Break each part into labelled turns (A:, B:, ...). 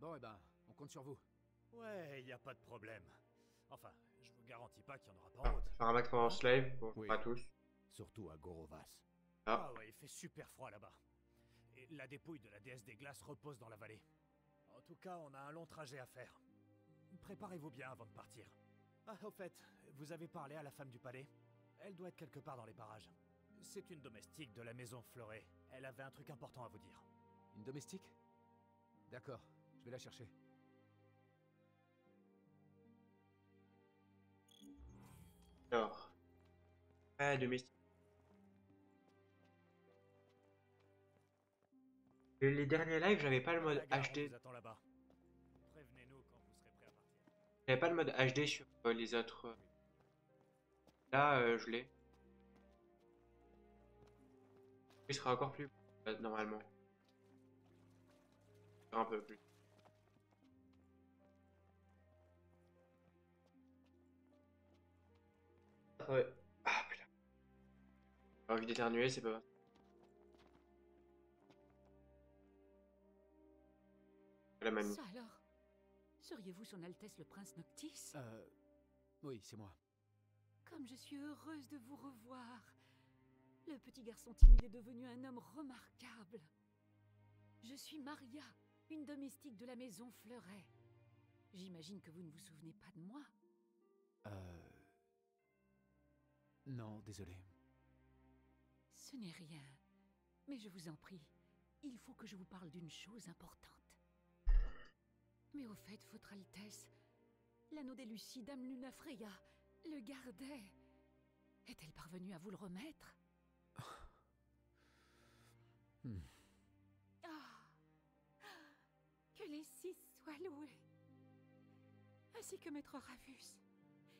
A: Bon, eh ben, on compte sur vous.
B: Ouais, y a pas de problème. Enfin, je vous garantis pas qu'il y en aura pas en
C: Ah,
B: route.
C: faire un max pendant ce live, bon,
A: Oui.
C: pas tous.
A: Surtout à Gorovas.
C: Ah,
B: Ah ouais, il fait super froid là-bas. Et la dépouille de la déesse des glaces repose dans la vallée. En tout cas, on a un long trajet à faire. Préparez-vous bien avant de partir. Ah, au fait, vous avez parlé à la femme du palais? Elle doit être quelque part dans les parages. C'est une domestique de la maison Fleuret. Elle avait un truc important à vous dire.
A: Une domestique? D'accord, je vais la chercher.
C: alors. Ah, domestique. Les derniers lives, j'avais pas le
B: La
C: mode
B: gare, on
C: HD.
B: vous attend là-bas. Prévenez-nous quand vous serez prêt à partir.
C: J'avais pas le mode HD sur les autres. Là, je l'ai. Il sera encore plus normalement. Un peu plus. Ouais. Ah putain. J'ai envie d'éternuer, c'est pas. La mamie.
D: Ça alors? Seriez-vous son Altesse le Prince Noctis?
A: Oui, c'est moi.
D: Comme je suis heureuse de vous revoir. Le petit garçon timide est devenu un homme remarquable. Je suis Maria, une domestique de la maison Fleuret. J'imagine que vous ne vous souvenez pas de moi.
A: Non, désolé.
D: Ce n'est rien. Mais je vous en prie, il faut que je vous parle d'une chose importante. Mais au fait, Votre Altesse, l'anneau des Lucies, Dame Luna Freya, le gardait. Est-elle parvenue à vous le remettre? Ah, que les six soient loués. Ainsi que Maître Ravus.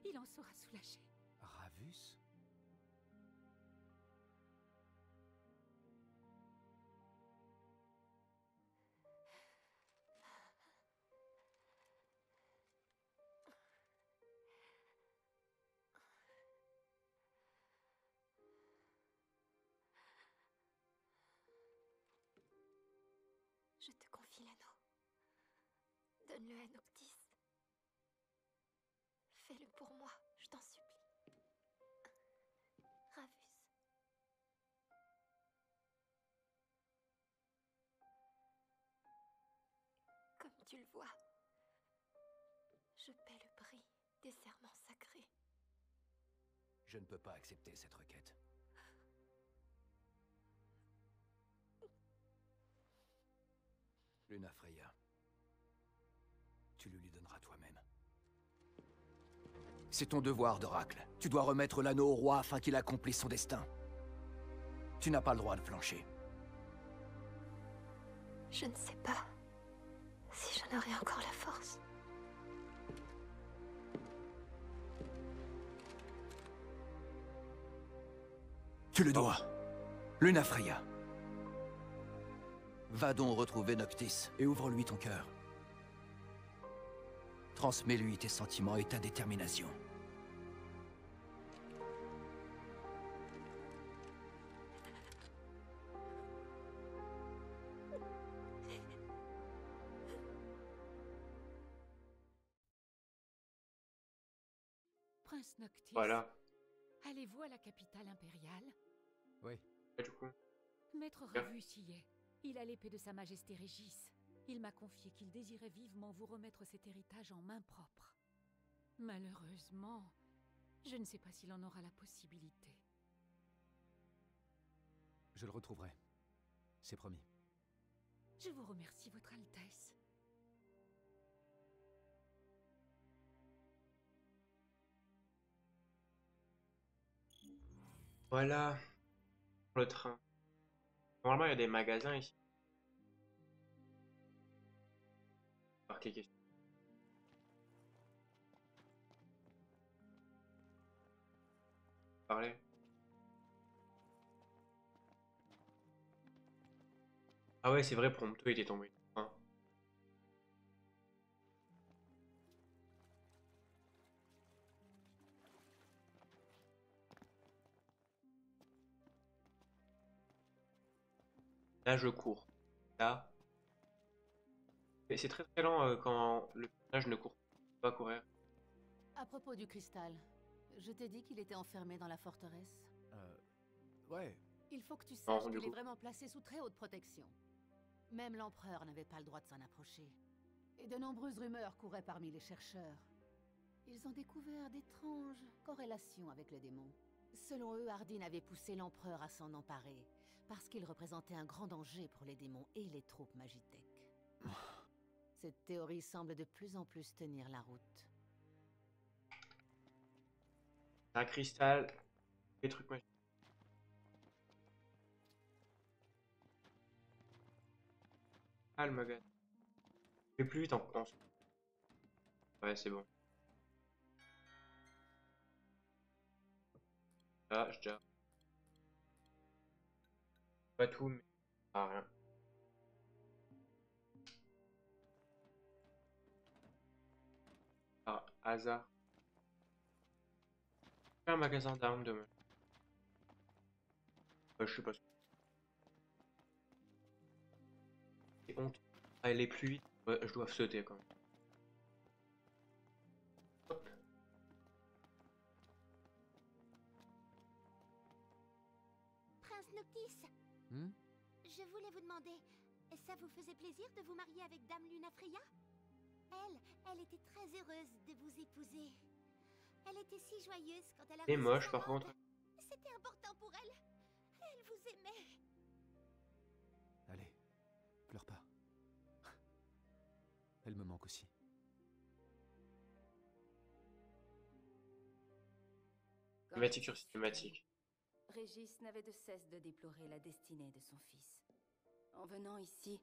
D: Il en sera soulagé.
A: Ravus?
E: Je te confie l'anneau. Donne-le à Noctis. Fais-le pour moi, je t'en supplie. Ravus. Comme tu le vois, je paie le prix des serments sacrés.
A: Je ne peux pas accepter cette requête. Luna Freya. Tu le lui donneras toi-même. C'est ton devoir, d'Oracle. Tu dois remettre l'anneau au roi afin qu'il accomplisse son destin. Tu n'as pas le droit de flancher.
E: Je ne sais pas si j'en aurai encore la force.
A: Tu le dois. Luna Freya. Va donc retrouver Noctis et ouvre-lui ton cœur. Transmets-lui tes sentiments et ta détermination.
D: Prince Noctis,
C: Voilà.
D: allez-vous à la capitale impériale?
A: Oui.
C: Et du coup.
D: Maître
C: Bien.
D: Ravus y est. Il a l'épée de Sa Majesté Régis. Il m'a confié qu'il désirait vivement vous remettre cet héritage en main propre. Malheureusement, je ne sais pas s'il en aura la possibilité.
A: Je le retrouverai. C'est promis.
D: Je vous remercie, Votre Altesse.
C: Voilà. Le train. Normalement, il y a des magasins ici. Alors, cliquez. Parler. Ah ouais, c'est vrai, Prompto était tombé. Hein. Là, je cours. Là. Et c'est très très lent quand le personnage ne court pas courir.
D: À propos du cristal, je t'ai dit qu'il était enfermé dans la forteresse.
A: Ouais.
D: Il faut que tu
C: Non,
D: saches
C: du
D: qu'il est
C: coup.
D: vraiment placé sous très haute protection. Même l'empereur n'avait pas le droit de s'en approcher. Et de nombreuses rumeurs couraient parmi les chercheurs. Ils ont découvert d'étranges corrélations avec les démons. Selon eux, Hardin avait poussé l'empereur à s'en emparer, parce qu'il représentait un grand danger pour les démons et les troupes magitech. Cette théorie semble de plus en plus tenir la route.
C: Un cristal, des trucs magiques. Ah, le Magan. Je vais plus vite en pense. Ouais, c'est bon. Ah, j'ai déjà. Pas tout, mais ah, rien. Par hasard. Un magasin d'armes demain. Je sais pas. C'est honte. Ah, elle est plus vite. Ouais, je dois sauter quand même. Hop.
E: Prince Noctis,
A: Hmm?
E: je voulais vous demander, ça vous faisait plaisir de vous marier avec Dame Lunafreya? Elle était très heureuse de vous épouser. Elle était si joyeuse quand elle a
C: Elle est
E: reçu
C: moche
E: sa
C: par
E: robe.
C: contre.
E: C'était important pour elle. Elle vous aimait.
A: Allez, pleure pas. Elle me manque aussi.
C: Cinématique sur cinématique.
F: Régis n'avait de cesse de déplorer la destinée de son fils. En venant ici,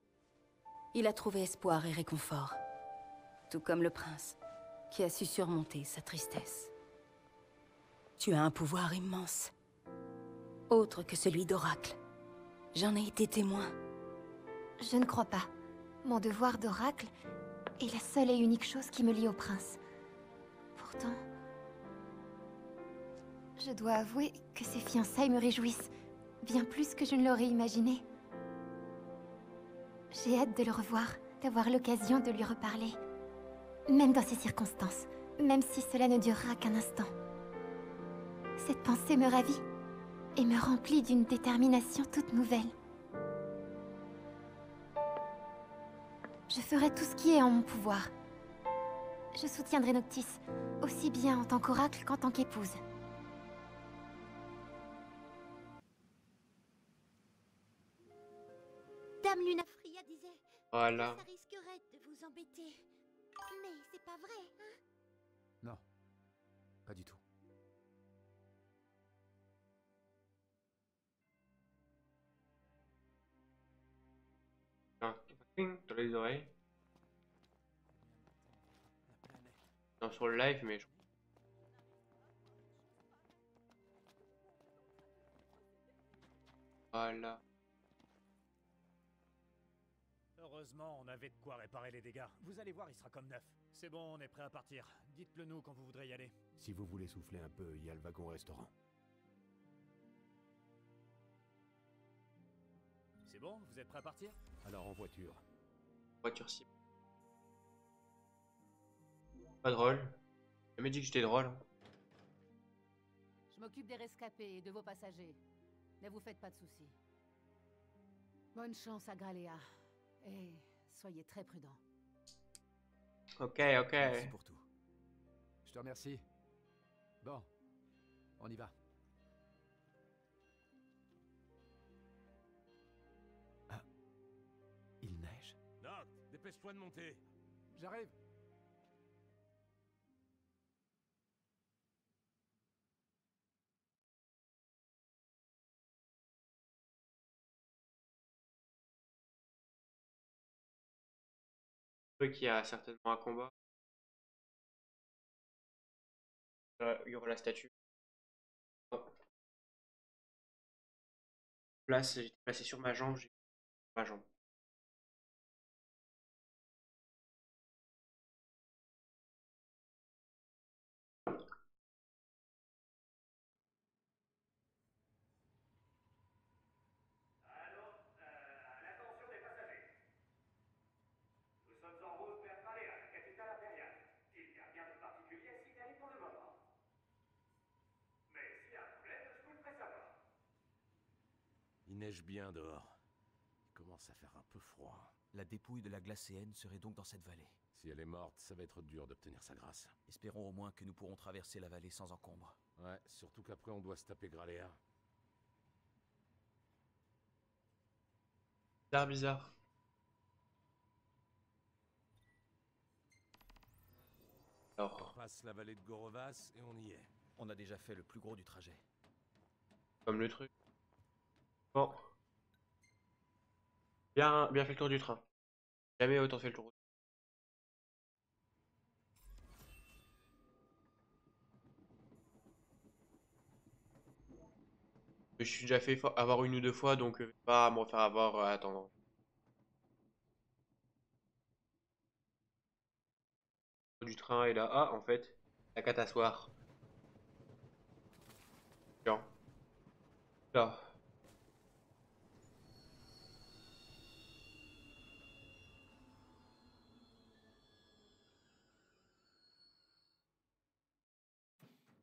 F: il a trouvé espoir et réconfort. Tout comme le prince, qui a su surmonter sa tristesse. Tu as un pouvoir immense. Autre que celui d'Oracle. J'en ai été témoin.
E: Je ne crois pas. Mon devoir d'oracle est la seule et unique chose qui me lie au prince. Pourtant, je dois avouer que ces fiançailles me réjouissent, bien plus que je ne l'aurais imaginé. J'ai hâte de le revoir, d'avoir l'occasion de lui reparler. Même dans ces circonstances, même si cela ne durera qu'un instant. Cette pensée me ravit et me remplit d'une détermination toute nouvelle. Je ferai tout ce qui est en mon pouvoir. Je soutiendrai Noctis, aussi bien en tant qu'oracle qu'en tant qu'épouse. Dame Lunafreya disait
C: Voilà.
E: que ça risquerait de vous embêter. Mais c'est pas vrai, hein?
A: Non, pas du tout.
C: Un cling dans les oreilles. Non, sur le live, mais je... Voilà.
B: Heureusement, on avait de quoi réparer les dégâts. Vous allez voir, il sera comme neuf. C'est bon, on est prêt à partir. Dites-le nous quand vous voudrez y aller.
G: Si vous voulez souffler un peu, il y a le wagon-restaurant.
B: C'est bon, vous êtes prêt à partir?
G: Alors en voiture.
C: Voiture cible. Pas drôle. J'ai jamais dit que j'étais drôle.
D: Je m'occupe des rescapés et de vos passagers. Ne vous faites pas de soucis. Bonne chance à Graléa. Et soyez très prudents.
C: Ok, ok.
A: Merci pour tout. Je te remercie. Bon, on y va. Ah, il neige.
G: Doc, dépêche-toi de monter.
A: J'arrive.
C: Qu'il y a certainement un combat. Il y aura la statue. Hop. Place, j'étais placé sur ma jambe, j'ai ma jambe.
B: Allô, à l'attention des passagers. Nous sommes
G: neige bien dehors. Il commence à faire un peu froid.
A: La dépouille de la Glacéenne serait donc dans cette vallée.
G: Si elle est morte, ça va être dur d'obtenir sa grâce.
A: Espérons au moins que nous pourrons traverser la vallée sans encombre.
G: Ouais, surtout qu'après on doit se taper Graléa.
C: Bizarre, bizarre.
G: On
C: Alors,
G: passe la vallée de Gorovas et on y est.
A: On a déjà fait le plus gros du trajet.
C: comme le truc. Bon. Bien fait le tour du train. Jamais autant fait le tour. Je suis déjà fait avoir une ou deux fois, donc pas me refaire avoir à attendre. Du train est là. Ah, en fait, la carte à soir. Tiens. Là.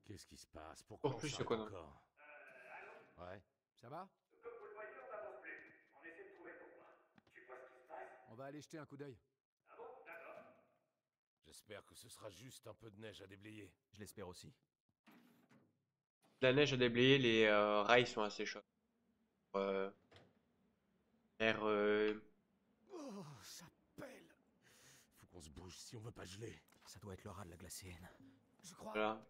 G: Qu'est-ce qui se passe? Pourquoi on
C: Plus,
G: s'arrête
C: quoi, non.
G: encore? Ouais.
B: Ça va? On va aller jeter un coup d'œil.
G: J'espère que ce sera juste un peu de neige à déblayer.
A: Je l'espère aussi.
C: La neige a déblayé, les rails sont assez chauds. Air,
G: Oh, ça pèle! Faut qu'on se bouge si on veut pas geler.
A: Ça doit être le rat de la Glacéenne.
B: Je crois
C: voilà.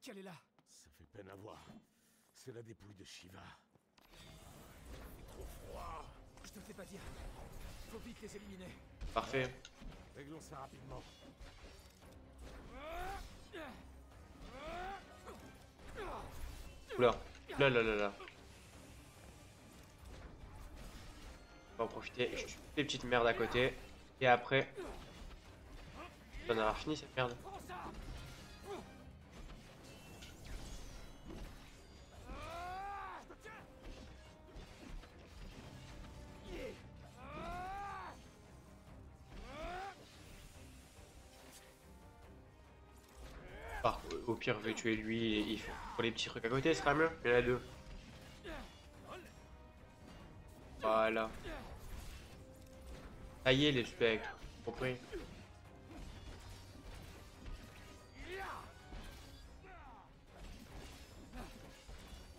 B: qu'elle est là.
G: Ça fait peine à voir. C'est la dépouille de Shiva. Il est trop froid.
B: Je te le fais pas dire. Faut vite les éliminer.
C: Parfait.
G: Réglons ça rapidement.
C: Oula. Là, là, là, là. On va en profiter. Je tue toutes les petites merdes à côté. Et après, on en aura fini cette merde. Au pire, je vais tuer lui et il faut pour les petits trucs à côté, ce sera mieux. Il y en a deux. Voilà. Ça y est, les spectres. Compris.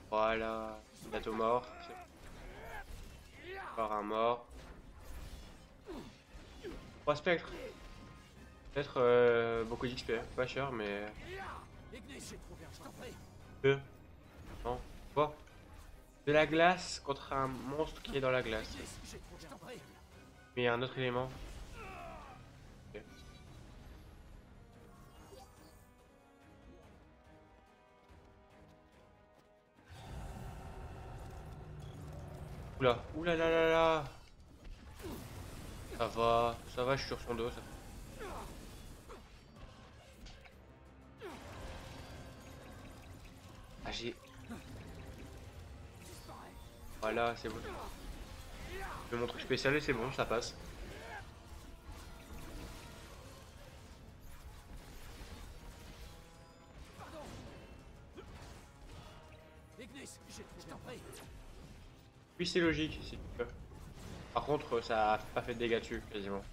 C: Voilà. Bientôt mort. Encore un mort. 3 spectres. Peut-être beaucoup d'XP. Pas cher, mais. Deux. Non. Quoi? De la glace contre un monstre qui est dans la glace. Mais il y a un autre élément. Ok. Oula, oula là là là. Ça va, je suis sur son dos. Ça. Ah j'ai. Voilà, c'est bon. Je mon truc spécial et c'est bon, ça passe. Oui, c'est logique, si tu peux. Par contre, ça a pas fait de dégâts dessus, quasiment.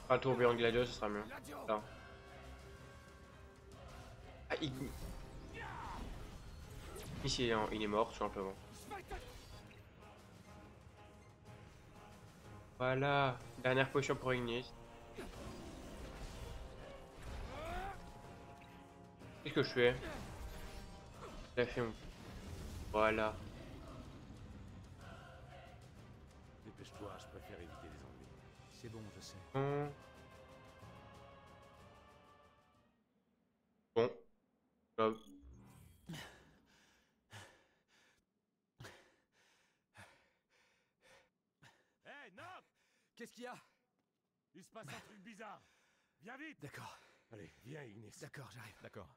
C: Pas le tourbillon de Gladius, ce sera mieux. Là. Ah, Ici, il est mort, tout simplement. Voilà, dernière potion pour Ignis. Qu'est-ce que je fais? J'ai fait mon... Voilà.
G: Dépêche-toi, je préfère éviter les ennuis.
A: C'est bon, je sais.
C: Bon. Bon. Hop.
G: Hé, Noc!
B: Qu'est-ce qu'il y a?
G: Il se passe un truc bizarre. Viens vite!
B: D'accord,
G: Allez, viens, Ignis.
B: d'accord, j'arrive.
A: D'accord.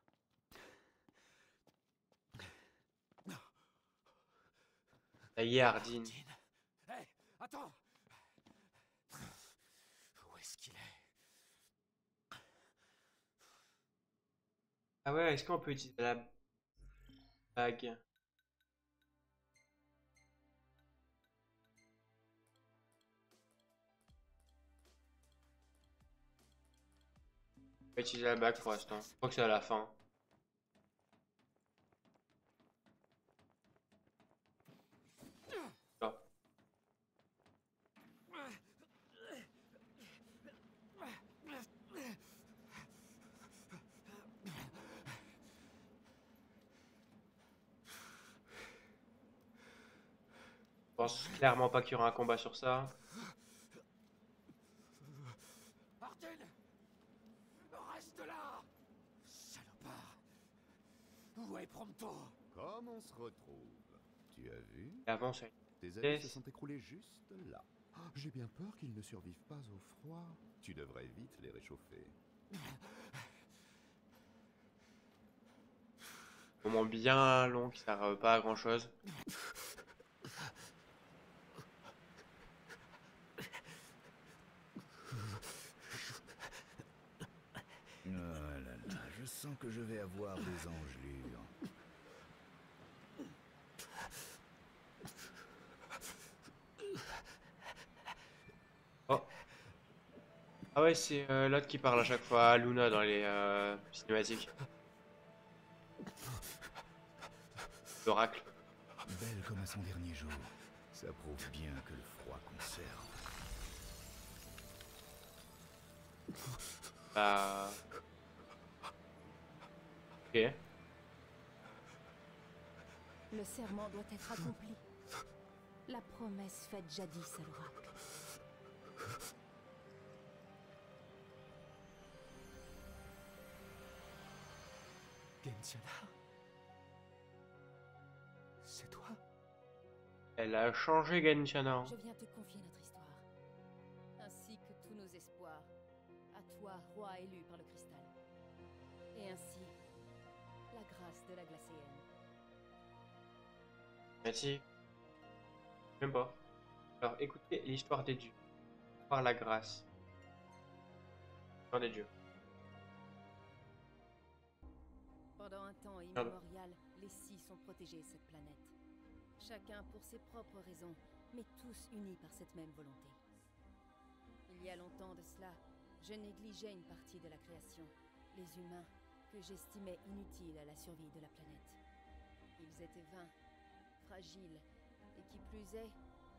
C: Ça y est, Hardin.
B: Hé, attends!
C: Ah ouais, est-ce qu'on peut utiliser la bague? On va utiliser la bague pour l'instant. Je crois que c'est à la fin. Là. Je pense clairement pas qu'il y aura un combat sur ça.
A: Martin! Reste là! Salopard! Où est Prompto?
H: Comme on se retrouve. Tu as vu?
C: Et avant, c'est
H: Tes amis se sont écroulés juste là. J'ai bien peur qu'ils ne survivent pas au froid. Tu devrais vite les réchauffer.
C: un moment bien long qui sert pas à grand chose.
H: Oh là là, je sens que je vais avoir des engelures.
C: Oh. Ah ouais, c'est l'autre qui parle à chaque fois à Luna dans les cinématiques. L'oracle.
H: Belle comme à son dernier jour. Ça prouve bien que le froid conserve.
C: Bah... Ok.
F: Le serment doit être accompli. La promesse faite jadis à l'oracle.
A: Gentiana? C'est toi?
C: Elle a changé Gentiana.
F: Je viens te confier notre histoire, ainsi que tous nos espoirs, à toi, roi élu par le cristal. Et ainsi, la grâce de la glacéenne.
C: Merci. Même pas. Alors écoutez l'histoire des dieux. Par la grâce. L'histoire des dieux.
F: Pendant un temps immémorial, les Six ont protégé cette planète. Chacun pour ses propres raisons, mais tous unis par cette même volonté. Il y a longtemps de cela, je négligeais une partie de la création, les humains, que j'estimais inutiles à la survie de la planète. Ils étaient vains, fragiles, et qui plus est,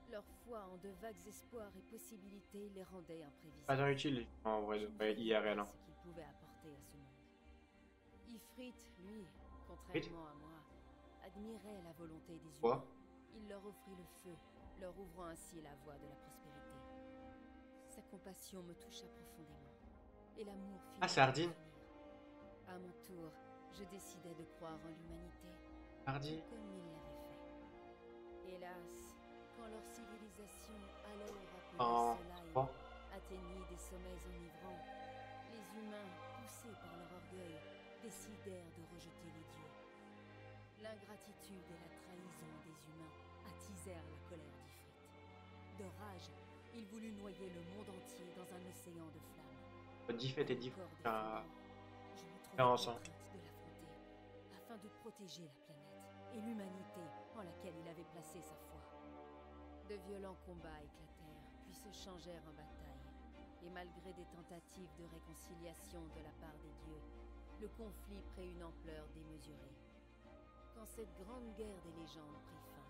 F: leur foi en de vagues espoirs et possibilités les rendait imprévisibles.
C: Pas tant utile en vrai de vrai IRL. Hein.
F: Ce qu'ils pouvaient apporter à ce monde. Ifrit, lui, contrairement à moi, admirait la volonté des humains. Il leur offrit le feu, leur ouvrant ainsi la voie de la prospérité. Sa compassion me toucha profondément, et l'amour finit
C: Ah, Sardine.
F: À mon tour, je décidai de croire en l'humanité,
C: Sardine.
F: comme il l'avait fait. Hélas, quand leur civilisation, alors appelée Solaï, atteignit des sommets enivrants, les humains, poussés par leur orgueil, décidèrent de rejeter les dieux. L'ingratitude et la trahison des humains attisèrent la colère d'Ifrit. De rage, il voulut noyer le monde entier dans un océan de flammes.
C: D'Ifrit et d'Ifrit.
F: Je me trouvais contrainte de l'affronter, afin de protéger la planète et l'humanité en laquelle il avait placé sa foi. De violents combats éclatèrent, puis se changèrent en bataille. Et malgré des tentatives de réconciliation de la part des dieux, le conflit prit une ampleur démesurée. Quand cette grande guerre des légendes prit fin,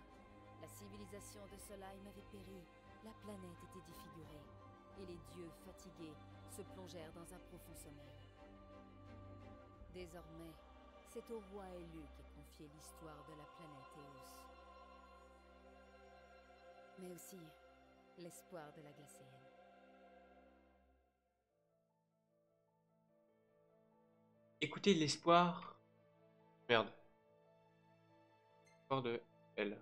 F: la civilisation de Solaï avait péri, la planète était défigurée, et les dieux, fatigués, se plongèrent dans un profond sommeil. Désormais, c'est au roi élu qu'est confiée l'histoire de la planète Eos. Mais aussi l'espoir de la glacéenne.
C: Écoutez l'espoir. Merde. L'espoir de elle.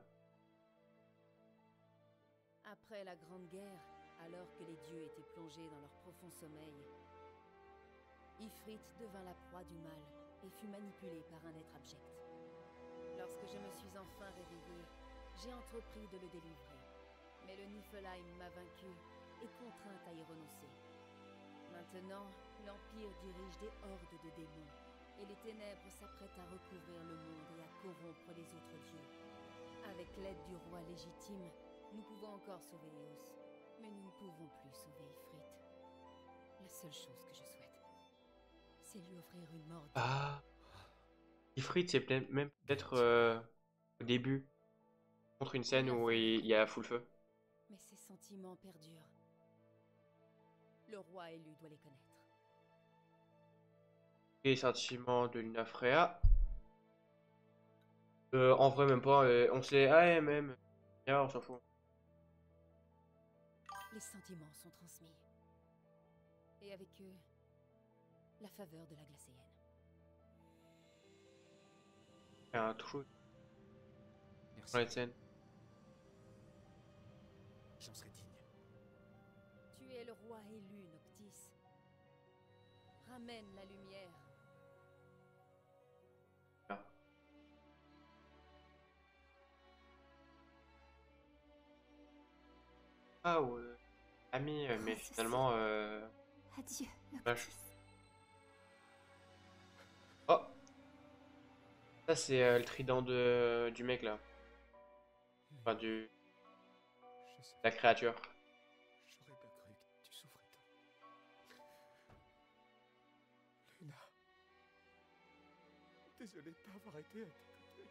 F: Après la Grande Guerre, alors que les dieux étaient plongés dans leur profond sommeil, Ifrit devint la proie du mal et fut manipulé par un être abject. Lorsque je me suis enfin réveillée, j'ai entrepris de le délivrer. Mais le Niflheim m'a vaincue et contrainte à y renoncer. Maintenant, l'Empire dirige des hordes de démons, Et les ténèbres s'apprêtent à recouvrir le monde et à corrompre les autres dieux. Avec l'aide du roi légitime, nous pouvons encore sauver Eos. Mais nous ne pouvons plus sauver Ifrit. La seule chose que je souhaite, c'est lui offrir une mort digne.
C: Ah. Ifrit, c'est même peut-être au début. Contre une scène où il y a full feu.
F: Mais ces sentiments perdurent. Le roi élu doit les connaître.
C: Les sentiments de Luna Freya. En vrai, même pas. On sait. Ah, même. On s'en fout.
F: Les sentiments sont transmis. Et avec eux, la faveur de la Glacéenne.
C: Il y a un trou
A: Merci.
C: dans la scène.
A: J'en serai digne.
F: Tu es le roi élu, Noctis. Ramène la lumière.
C: Ah ouais. Ami, mais
E: Ceci.
C: finalement.
E: Adieu,
C: Vache.
E: Noctis.
C: Oh! Ça, c'est le trident du mec là. Enfin,
G: Je sais,
C: la créature.
G: j'aurais pas cru que tu souffrais tant. Luna. Désolé de t'avoir été à tes côtés.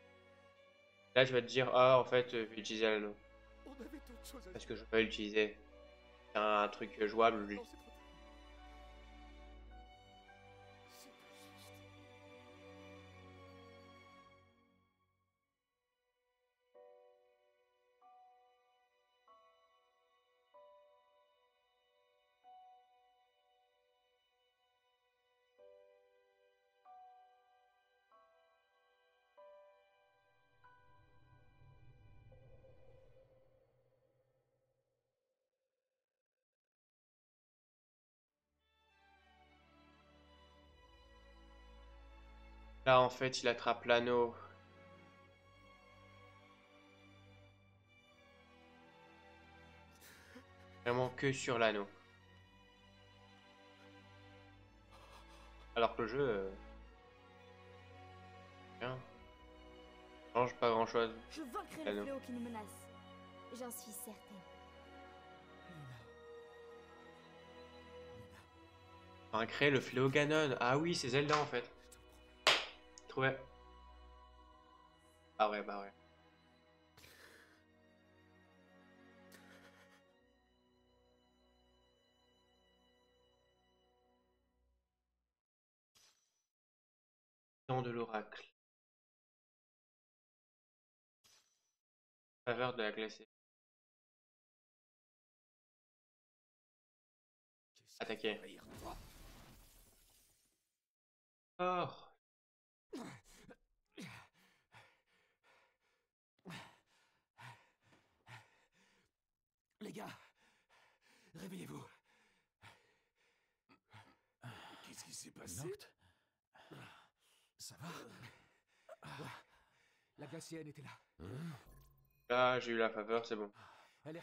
C: Là, je vais te dire, ah, en fait, je vais utiliser l'anneau.
G: On avait d'autres choses à
C: Parce
G: dire.
C: que je peux l'utiliser. C'est un truc jouable, lui.
G: Non, c'est trop tard. C'est pas juste.
C: Là, en fait, il attrape l'anneau. Vraiment que sur l'anneau. Alors que le jeu. Rien. Change pas grand chose.
I: Je vaincrai
C: Allô.
I: le fléau qui nous menace. J'en suis certaine.
C: Enfin, créer le fléau Ganon. Ah oui, c'est Zelda en fait. Trouvé. Ah ouais, bah ouais. Temps de l'oracle. Faveur de la glacée. Attaquer. Oh.
A: Les gars, réveillez-vous.
G: Qu'est-ce qui s'est passé?
A: Noct, ça va? Ouais, la Glacienne était là.
C: Là, j'ai eu la faveur, c'est bon.
A: Elle est...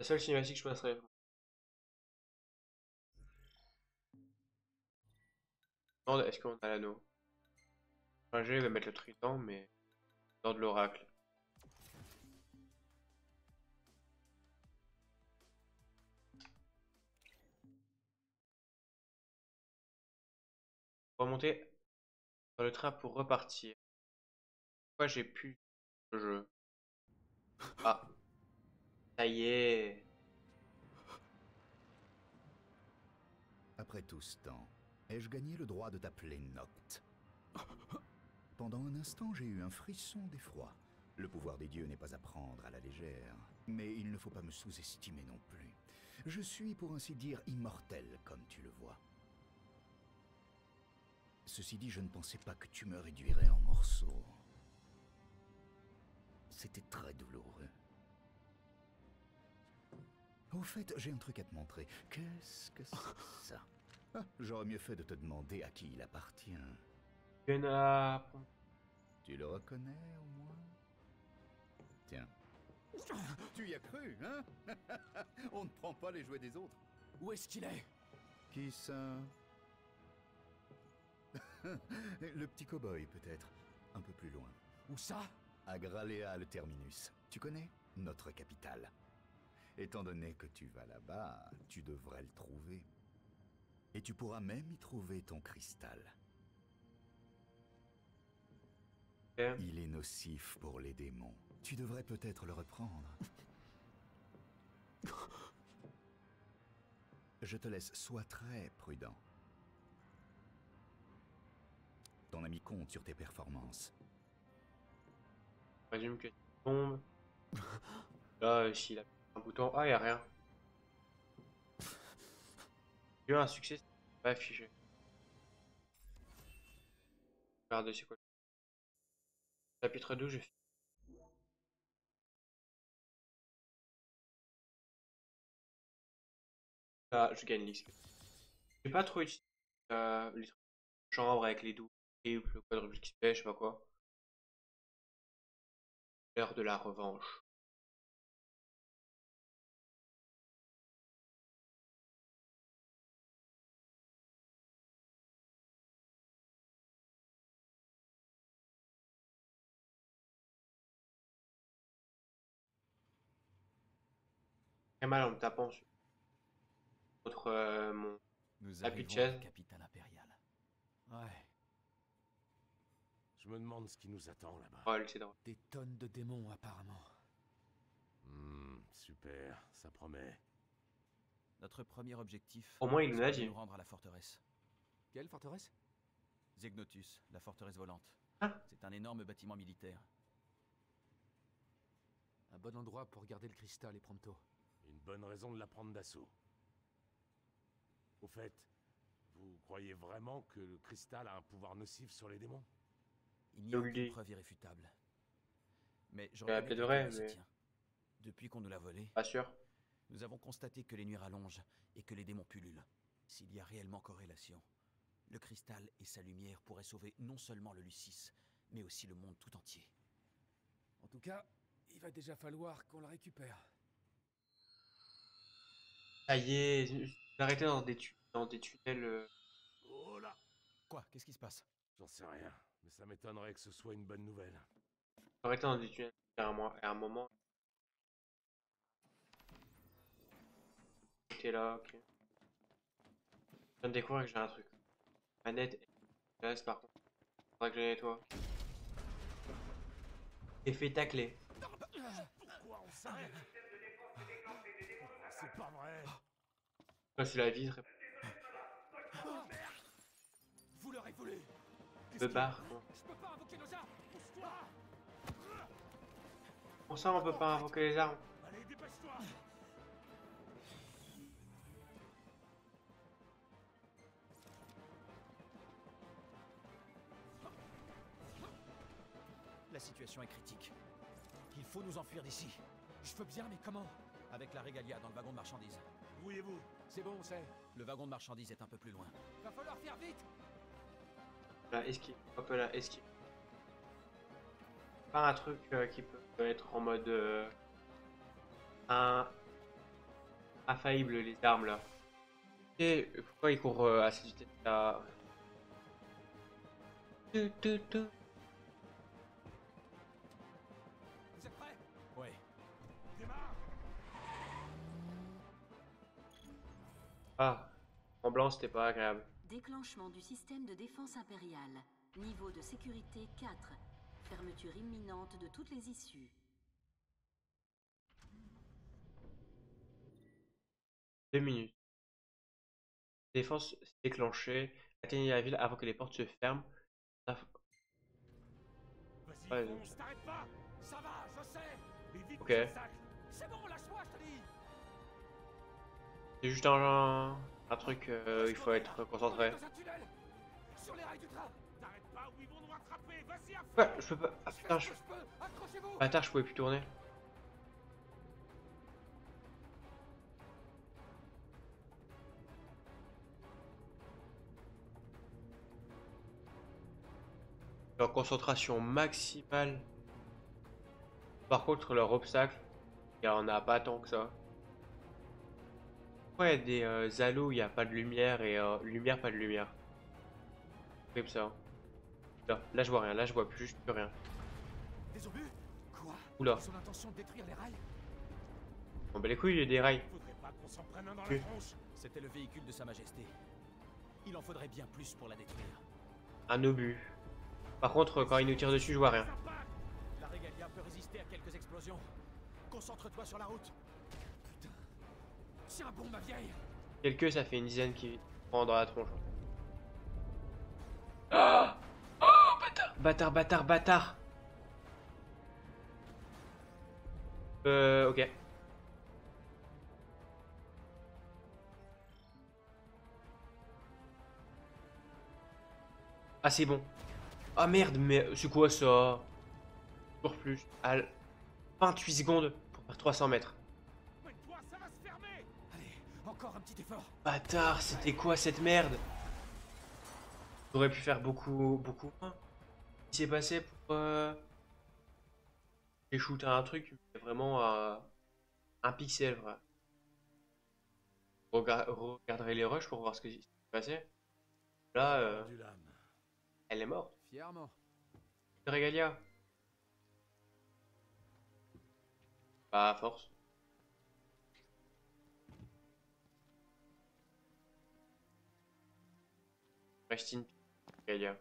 C: La seule cinématique que je passerai. Demande, est-ce qu'on a l'anneau? Enfin, je vais mettre le trident, mais dans de l'oracle. Remonter dans le train pour repartir. Pourquoi j'ai pu le jeu? Ah, ça y est.
H: Après tout ce temps, ai-je gagné le droit de t'appeler Noct? Pendant un instant, j'ai eu un frisson d'effroi. Le pouvoir des dieux n'est pas à prendre à la légère, mais il ne faut pas me sous-estimer non plus. Je suis, pour ainsi dire, immortel, comme tu le vois. Ceci dit, je ne pensais pas que tu me réduirais en morceaux. C'était très douloureux. Au fait, j'ai un truc à te montrer. Qu'est-ce que c'est ça? Ah, j'aurais mieux fait de te demander à qui il appartient.
C: Gena.
H: Tu le reconnais au moins? Tiens. Tu y as cru, hein? On ne prend pas les jouets des autres.
A: Où est-ce qu'il est?
H: Qui ça? Le petit cow-boy, peut-être. Un peu plus loin.
A: Où ça?
H: À Gralea le Terminus. Tu connais? Notre capitale. Étant donné que tu vas là-bas, tu devrais le trouver. Et tu pourras même y trouver ton cristal.
C: Ok.
H: Il est nocif pour les démons. Tu devrais peut-être le reprendre. Je te laisse, sois très prudent. Ton ami compte sur tes performances.
C: Je présume que tu tombes. Là, s'il a un bouton. Ah, y a rien. J'ai eu un succès, c'est pas affiché. Regardez, c'est quoi? Chapitre 12, je fais. Ah, je gagne l'XP. J'ai pas trop utilisé les trucs de chambre avec les doubles, le quadruple XP, je sais pas quoi. L'heure de la revanche. Très mal en me tapant contre mon
A: Nous
C: appui de
A: arrivons à la
C: chaise.
A: capitale impériale. Ouais,
G: Je me demande ce qui nous attend là-bas.
C: Oh, c'est drôle.
A: des tonnes de démons apparemment.
G: Super, ça promet.
A: Notre premier objectif
C: Au moins, il nous
A: sera
C: l'a
A: de
C: dit.
A: nous rendre à la forteresse. Quelle forteresse? Zegnotus, la forteresse volante.
C: Ah.
A: C'est un énorme bâtiment militaire. Un bon endroit pour garder le cristal et Prompto.
G: Une bonne raison de la prendre d'assaut. Au fait, vous croyez vraiment que le cristal a un pouvoir nocif sur les démons?
A: Il n'y a
C: Je le
A: aucune
C: dis.
A: preuve irréfutable. Mais je
C: La
A: reconnais que
C: plaidoirie,
A: le cœur
C: mais-
A: s'y tient. Depuis qu'on nous l'a volé,
C: Pas sûr.
A: nous avons constaté que les nuits rallongent et que les démons pullulent. S'il y a réellement corrélation, le cristal et sa lumière pourraient sauver non seulement le Lucis, mais aussi le monde tout entier. En tout cas, il va déjà falloir qu'on le récupère.
C: Ça y est, arrêtez dans des tunnels.
G: Oh là!
A: Quoi? Qu'est-ce qui se passe?
G: J'en sais rien, mais ça m'étonnerait que ce soit une bonne nouvelle.
C: Arrêtez dans des tunnels à un moment. T'es là, ok. Je viens de découvrir que j'ai un truc. Manette glace par contre. Faudra que je la nettoie. Et fait tacler.
G: Pourquoi on s'arrête? C'est pas vrai!
C: Ça c'est la vitre.
A: Vous l'aurez volé!
C: Le bar. Bon.
A: Je peux pas invoquer nos armes!
C: Pour ça on peut pas invoquer les armes.
G: Allez, dépêche-toi!
A: La situation est critique. Il faut nous enfuir d'ici. Je veux bien, mais comment? Avec la Régalia dans le wagon de marchandises.
G: Brouillez-vous!
A: C'est bon, on sait. Le wagon de marchandises est un peu plus loin. Va falloir faire vite!
C: Là, esquive. Hop là, esquive. Pas un truc qui peut être en mode infaillible les armes là. Et pourquoi il court à cette vitesse là?
A: Vous êtes prêts? Ouais.
G: Démarre!
C: Ah, en blanc c'était pas agréable.
F: Déclenchement du système de défense impériale. Niveau de sécurité 4. Fermeture imminente de toutes les issues.
C: Deux minutes. Défense déclenchée. Atteignez la ville avant que les portes se ferment.
G: Vas-y,
C: Ouais,
G: fonce, t'arrête pas!
A: Ça va, je sais!
G: Et vite,
C: Ok.
G: le sac.
A: C'est bon, lâche-moi, je te dis!
C: C'est juste un truc, il faut être concentré.
A: Dans un tunnel! Sur les rails du train!
G: T'arrêtes pas ou ils vont nous rattraper! Vas-y, à fond!
C: Ouais, je peux pas. Ah putain,
A: Je peux! Accrochez-vous!
C: Bâtard, je pouvais plus tourner. En concentration maximale. Par contre, leur obstacle, il y en a pas tant que ça. Pourquoi il y a des halos où il n'y a pas de lumière et lumière, pas de lumière? Horrible ça. Là je vois rien, là je vois plus rien.
B: Des obus? Quoi?
C: Oula.
B: Son intention de détruire les rails?
C: Bon bah les couilles, il y a des rails.
G: Faudrait pas qu'on s'en prenne un dans
C: Oui.
G: la tronche.
A: C'était le véhicule de Sa Majesté. Il en faudrait bien plus pour la détruire.
C: Un obus. Par contre, quand il nous tire dessus, je vois rien.
A: La Regalia peut résister à quelques explosions. Concentre-toi sur la route. Putain. Tiens bon, ma vieille.
C: Quelques, ça fait une dizaine qui prend dans la tronche. Ah, oh, bâtard. Ok. Ah, c'est bon. Ah merde, mais c'est quoi ça? Toujours plus. À 28 secondes pour faire 300 mètres.
G: Toi, ça va se fermer.
B: Allez, encore un petit effort.
C: Bâtard, c'était quoi cette merde? J'aurais pu faire beaucoup moins. Qu'est-ce qui s'est passé pour... J'ai shooté un truc, mais vraiment un pixel, vrai. Regarderai les rushs pour voir ce qui s'est passé. Là,
G: Du lame.
C: elle est morte.
B: Fièrement.
C: Regalia. Pas à force. Rest in peace, Regalia.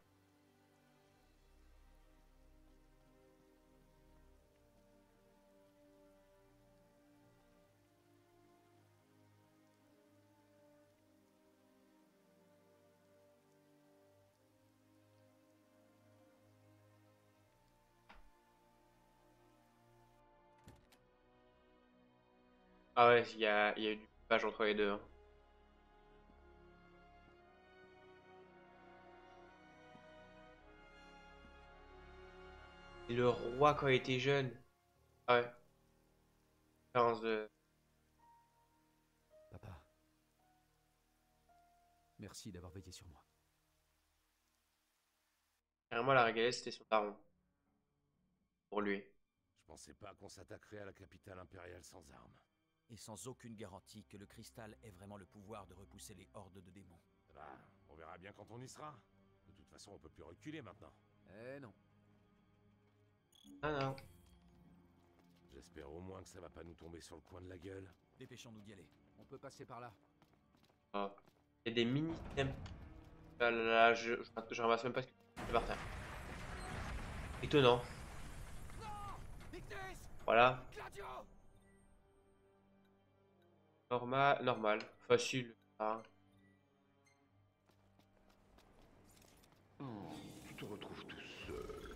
C: Ah ouais, il y a eu du page entre les deux. Hein. Et le roi quand il était jeune. Ah ouais. Différence de...
B: Papa. Merci d'avoir veillé sur moi.
C: Carrément, la Régalia, c'était son daron. Pour lui.
G: Je pensais pas qu'on s'attaquerait à la capitale impériale sans armes.
A: Et sans aucune garantie que le cristal ait vraiment le pouvoir de repousser les hordes de démons.
G: Bah, on verra bien quand on y sera. De toute façon, on peut plus reculer maintenant.
B: Eh non.
C: Ah non.
G: J'espère au moins que ça va pas nous tomber sur le coin de la gueule.
A: Dépêchons-nous d'y aller.
B: On peut passer par là.
C: Ah. Il y a des mini-thèmes. Là, je ramasse même pas ce que c'est par terre. Étonnant. Voilà. Normal. Facile. Ah.
H: Oh, tu te retrouves tout seul.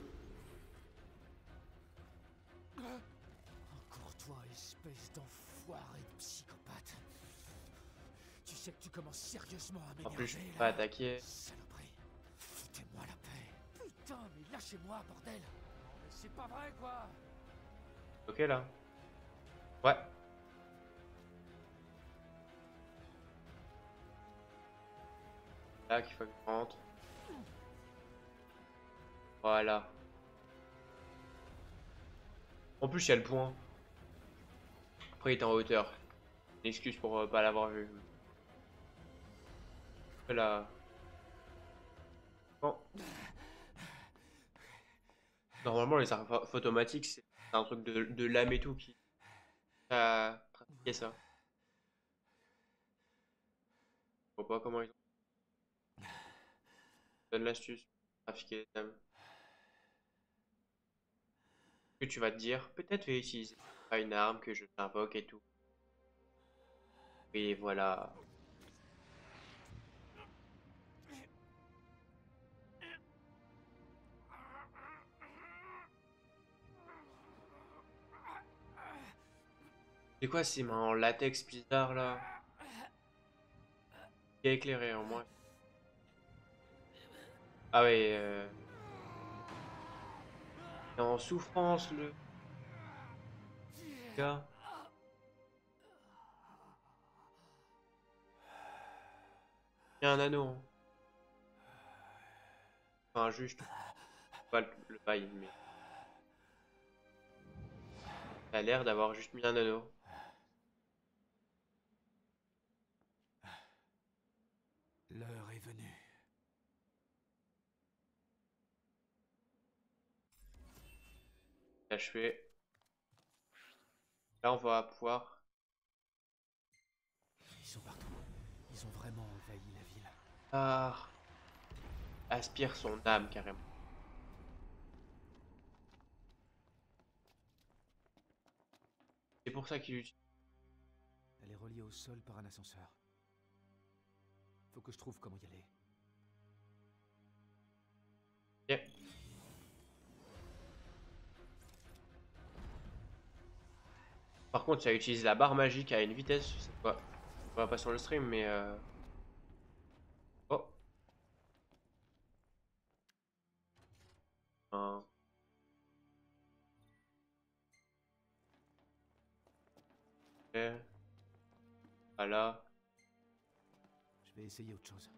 B: Encore toi, espèce d'enfoiré de psychopathe. Tu sais que tu commences sérieusement à m'énerver.
C: En plus, je peux pas attaquer.
B: Saloperie. Foutez-moi la paix. Putain, mais lâchez-moi, bordel. Mais c'est pas vrai, quoi.
C: Ok là. Ouais. Là qu'il faut que je rentre. Voilà. En plus il y a le point. Après il est en hauteur. Une excuse pour pas l'avoir vu. Là. Bon. Normalement les armes automatiques c'est un truc de lame et tout qui a pratiqué ça. Je vois pas comment ils ont. Donne l'astuce pour trafiquer les lames. Que tu vas te dire, peut-être je vais utiliser pas une arme que je t'invoque et tout. Et voilà. C'est quoi ces mains en latex bizarre là? Qui a éclairé en moi. Ah ouais, il est en souffrance le gars. Il y a un anneau. Hein. Enfin juste. Pas le bail, mais. Ça a l'air d'avoir juste mis un anneau.
B: L'heure est venue.
C: achevé. Là, on va pouvoir.
B: Ils sont partout. Ils ont vraiment envahi la ville.
C: Ah, aspire son âme carrément. C'est pour ça qu'il utilise.
B: Elle est reliée au sol par un ascenseur. Faut que je trouve comment y aller.
C: Ok. Par contre, ça utilise la barre magique à une vitesse, je sais pas. On va pas sur le stream, mais oh. Un- Ok. Voilà.
B: Je vais essayer autre chose.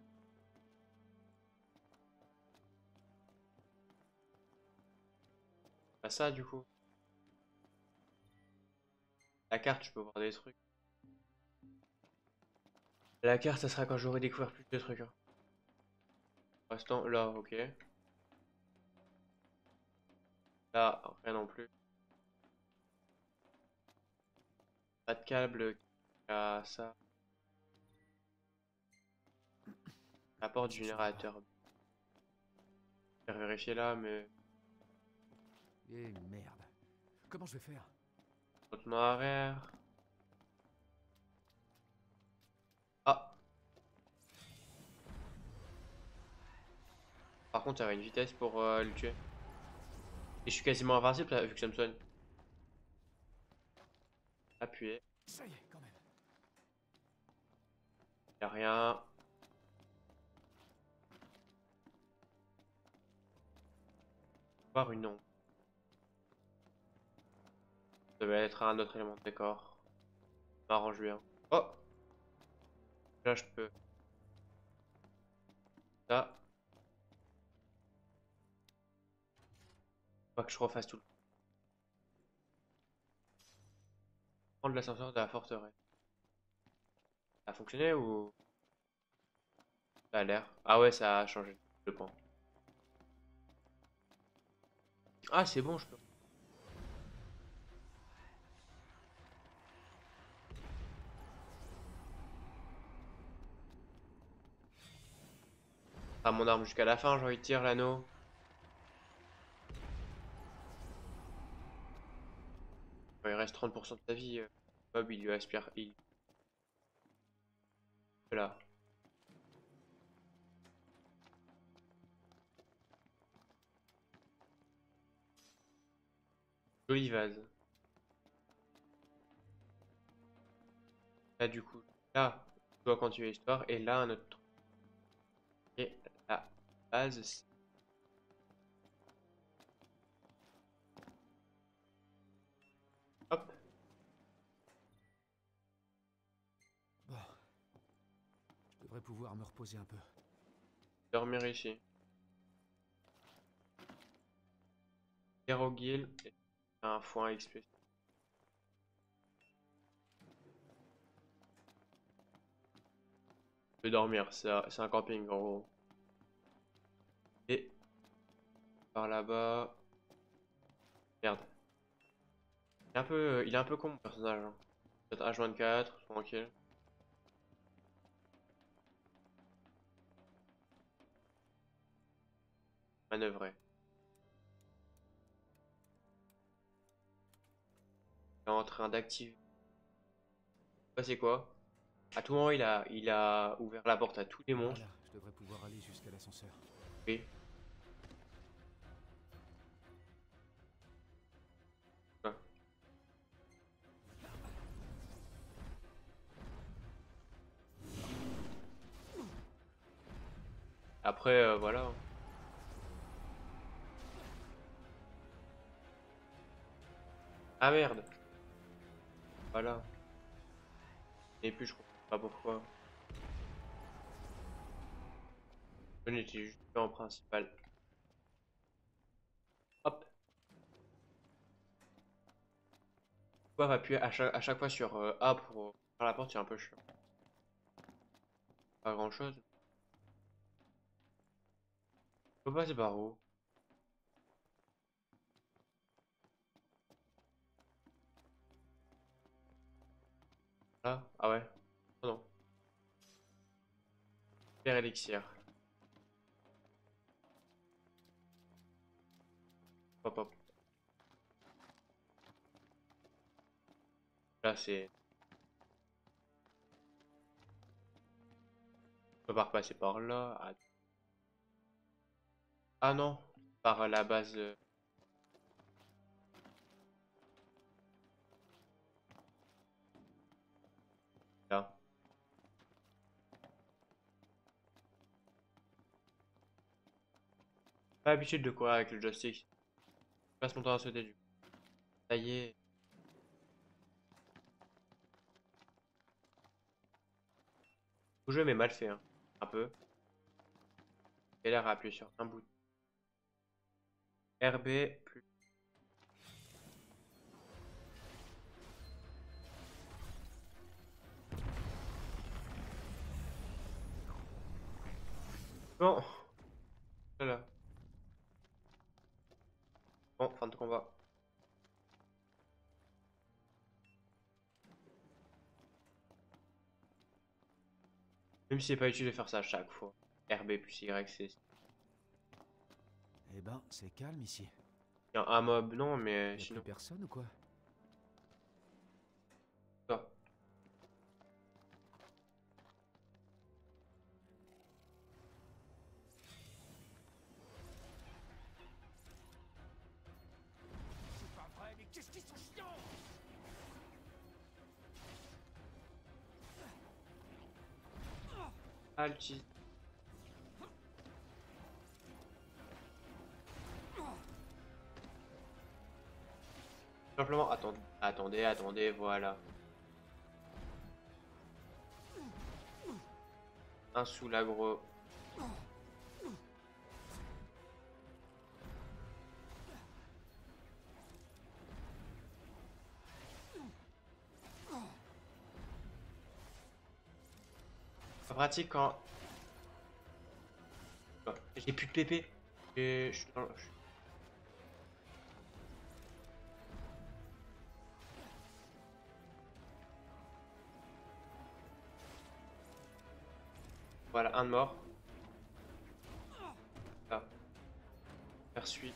C: Pas ça du coup. La carte, je peux voir des trucs. La carte, ça sera quand j'aurai découvert plus de trucs. Hein. Pour l'instant, là, ok. Là, rien non plus. Pas de câble qui a ça. La porte du générateur. Je vais vérifier là, mais.
B: Eh merde. Comment je vais faire?
C: Trottoir arrière. Ah! Par contre, il y avait une vitesse pour le tuer. Et je suis quasiment invincible là, vu que ça me soigne. Appuyez.
B: Ça y est, quand même.
C: Y a rien. Voir une ombre. Ça devait être un autre élément de décor. M'arrange bien. Oh! Là, je peux. Ça. Faut pas que je refasse tout le temps. Prendre l'ascenseur de la forteresse. Ça a fonctionné ou. Ça a l'air. Ah ouais, ça a changé. Je pense. Ah, c'est bon, je peux. Ah, mon arme jusqu'à la fin, j'ai envie de tirer l'anneau. Il reste 30% de ta vie. Bob, il lui aspire. Il. Voilà. Joli vase. Là, du coup, là, je dois continuer l'histoire. Et là, un autre truc. Et la base, c'est. Hop.
B: Bon. Je devrais pouvoir me reposer un peu.
C: Dormir ici. Guil et un foin XP. Je peux dormir, c'est un camping en gros. Et par là-bas. Merde. Il est un peu con mon personnage. Hein. Peut-être H24, tranquille. Manœuvrer. Il est en train d'activer. Ça c'est quoi? À tout moment il a ouvert la porte à tous les monstres.
B: Voilà, je devrais pouvoir aller jusqu'à l'ascenseur.
C: Oui. Ah. Après voilà. Ah merde. Voilà. Et puis je comprends pas pourquoi. Je n'étais juste pas en principal. Hop. Pourquoi va appuyer à chaque fois sur A pour faire la porte, c'est un peu chiant. Pas grand chose. Faut passer par où? Ah ouais. Oh non. Super élixir. Hop hop. Là c'est. On peut pas repasser par là. Ah, ah non. Par la base. Là. Pas l'habitude de courir avec le joystick. Je passe mon temps à sauter du coup. Ça y est. Le jeu m'est mal fait, hein. Un peu. J'ai l'air à appuyer sur un bouton. RB plus. Bon. Voilà. Bon, fin de combat. Même si c'est pas utile de faire ça à chaque fois. RB plus Y, c'est.
A: Eh ben, c'est calme ici.
C: Il y a un mob, non, mais
A: Y a plus
C: sinon.
A: personne ou quoi?
C: Ça.
B: C'est pas vrai, mais qu'est-ce qu'ils sont chiants!
C: Alti. Simplement, attendez, voilà. Un sous l'agro. C'est pratique quand. Oh, j'ai plus de PP. Et je suis dans le. Voilà, un de mort. Là. Faire celui.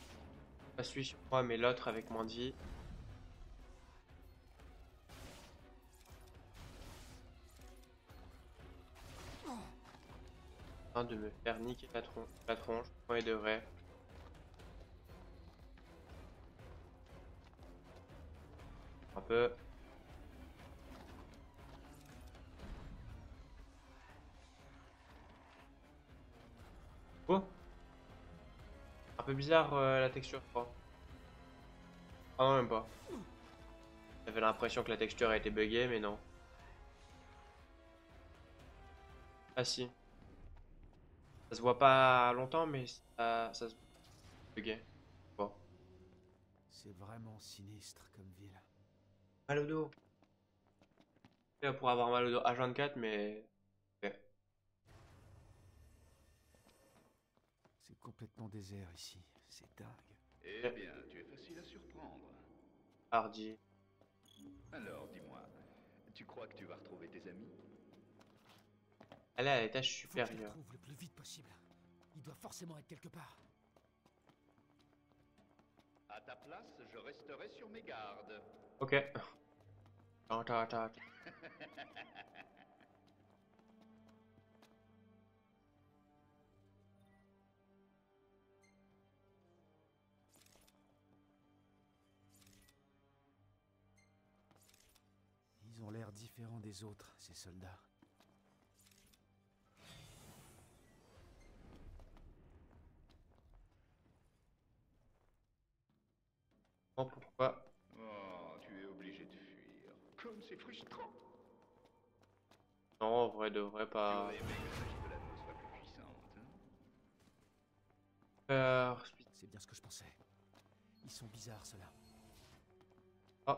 C: Pas celui sur moi, mais l'autre avec moins de vie. En train de me faire niquer la tronche. Quand il devrait. Un peu. Oh! Un peu bizarre la texture, je crois. Ah non, même pas. J'avais l'impression que la texture a été buggée, mais non. Ah si. Ça se voit pas longtemps, mais ça se buguait. Bon.
A: C'est vraiment sinistre comme ville.
C: Mal au dos. Pour avoir mal au dos H24, mais. Ouais.
A: C'est complètement désert ici. C'est dingue.
H: Eh bien, tu es facile à surprendre.
C: Hardy.
H: Alors, dis-moi, tu crois que tu vas retrouver tes amis?
C: Elle est à l'étage
B: Faut que je le
C: supérieur.
B: trouve le plus vite possible. Il doit forcément être quelque part.
H: À ta place, je resterai sur mes gardes.
C: Ok. Attends.
A: Ils ont l'air différents des autres, ces soldats.
C: Bon, pourquoi?
H: Oh, tu es obligé de fuir. Comme c'est frustrant.
C: Non, en vrai, de vrai
H: Tu
C: pas.
H: aurais aimé que la magie de l'anneau soit plus puissante, hein?
A: C'est bien ce que je pensais. Ils sont bizarres, ceux-là.
C: Oh.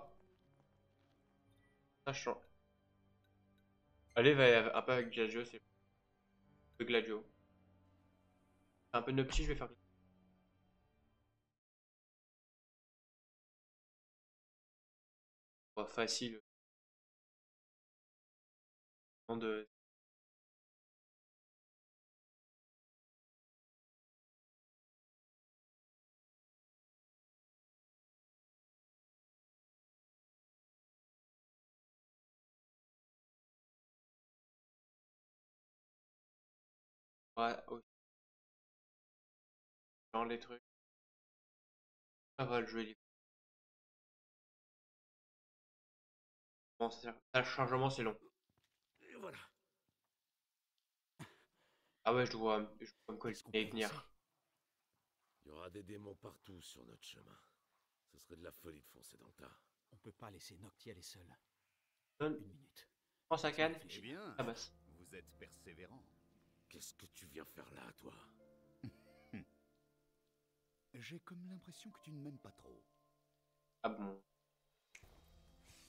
C: Sachant. Allez, va un peu avec Gladio, c'est. Un peu Gladio. Un peu Nopti, je vais faire. Oh, facile. Nom de... Ouais, aussi, genre les trucs. Ça va le jeu, il est... Bon, ça, le chargement, c'est long.
G: Et voilà.
C: Ah ouais, je dois me
A: Est-ce qu'on
C: coltiner
A: peut
C: et venir.
A: avancer?
G: Il y aura des démons partout sur notre chemin. Ce serait de la folie de foncer dans le tas.
A: On peut pas laisser Noctis aller seul.
C: Donne,
A: Une minute.
C: prends sa canne,
H: Eh bien,
C: tabasse.
H: vous êtes persévérant.
G: Qu'est-ce que tu viens faire là, toi?
H: J'ai comme l'impression que tu ne m'aimes pas trop.
C: Ah bon.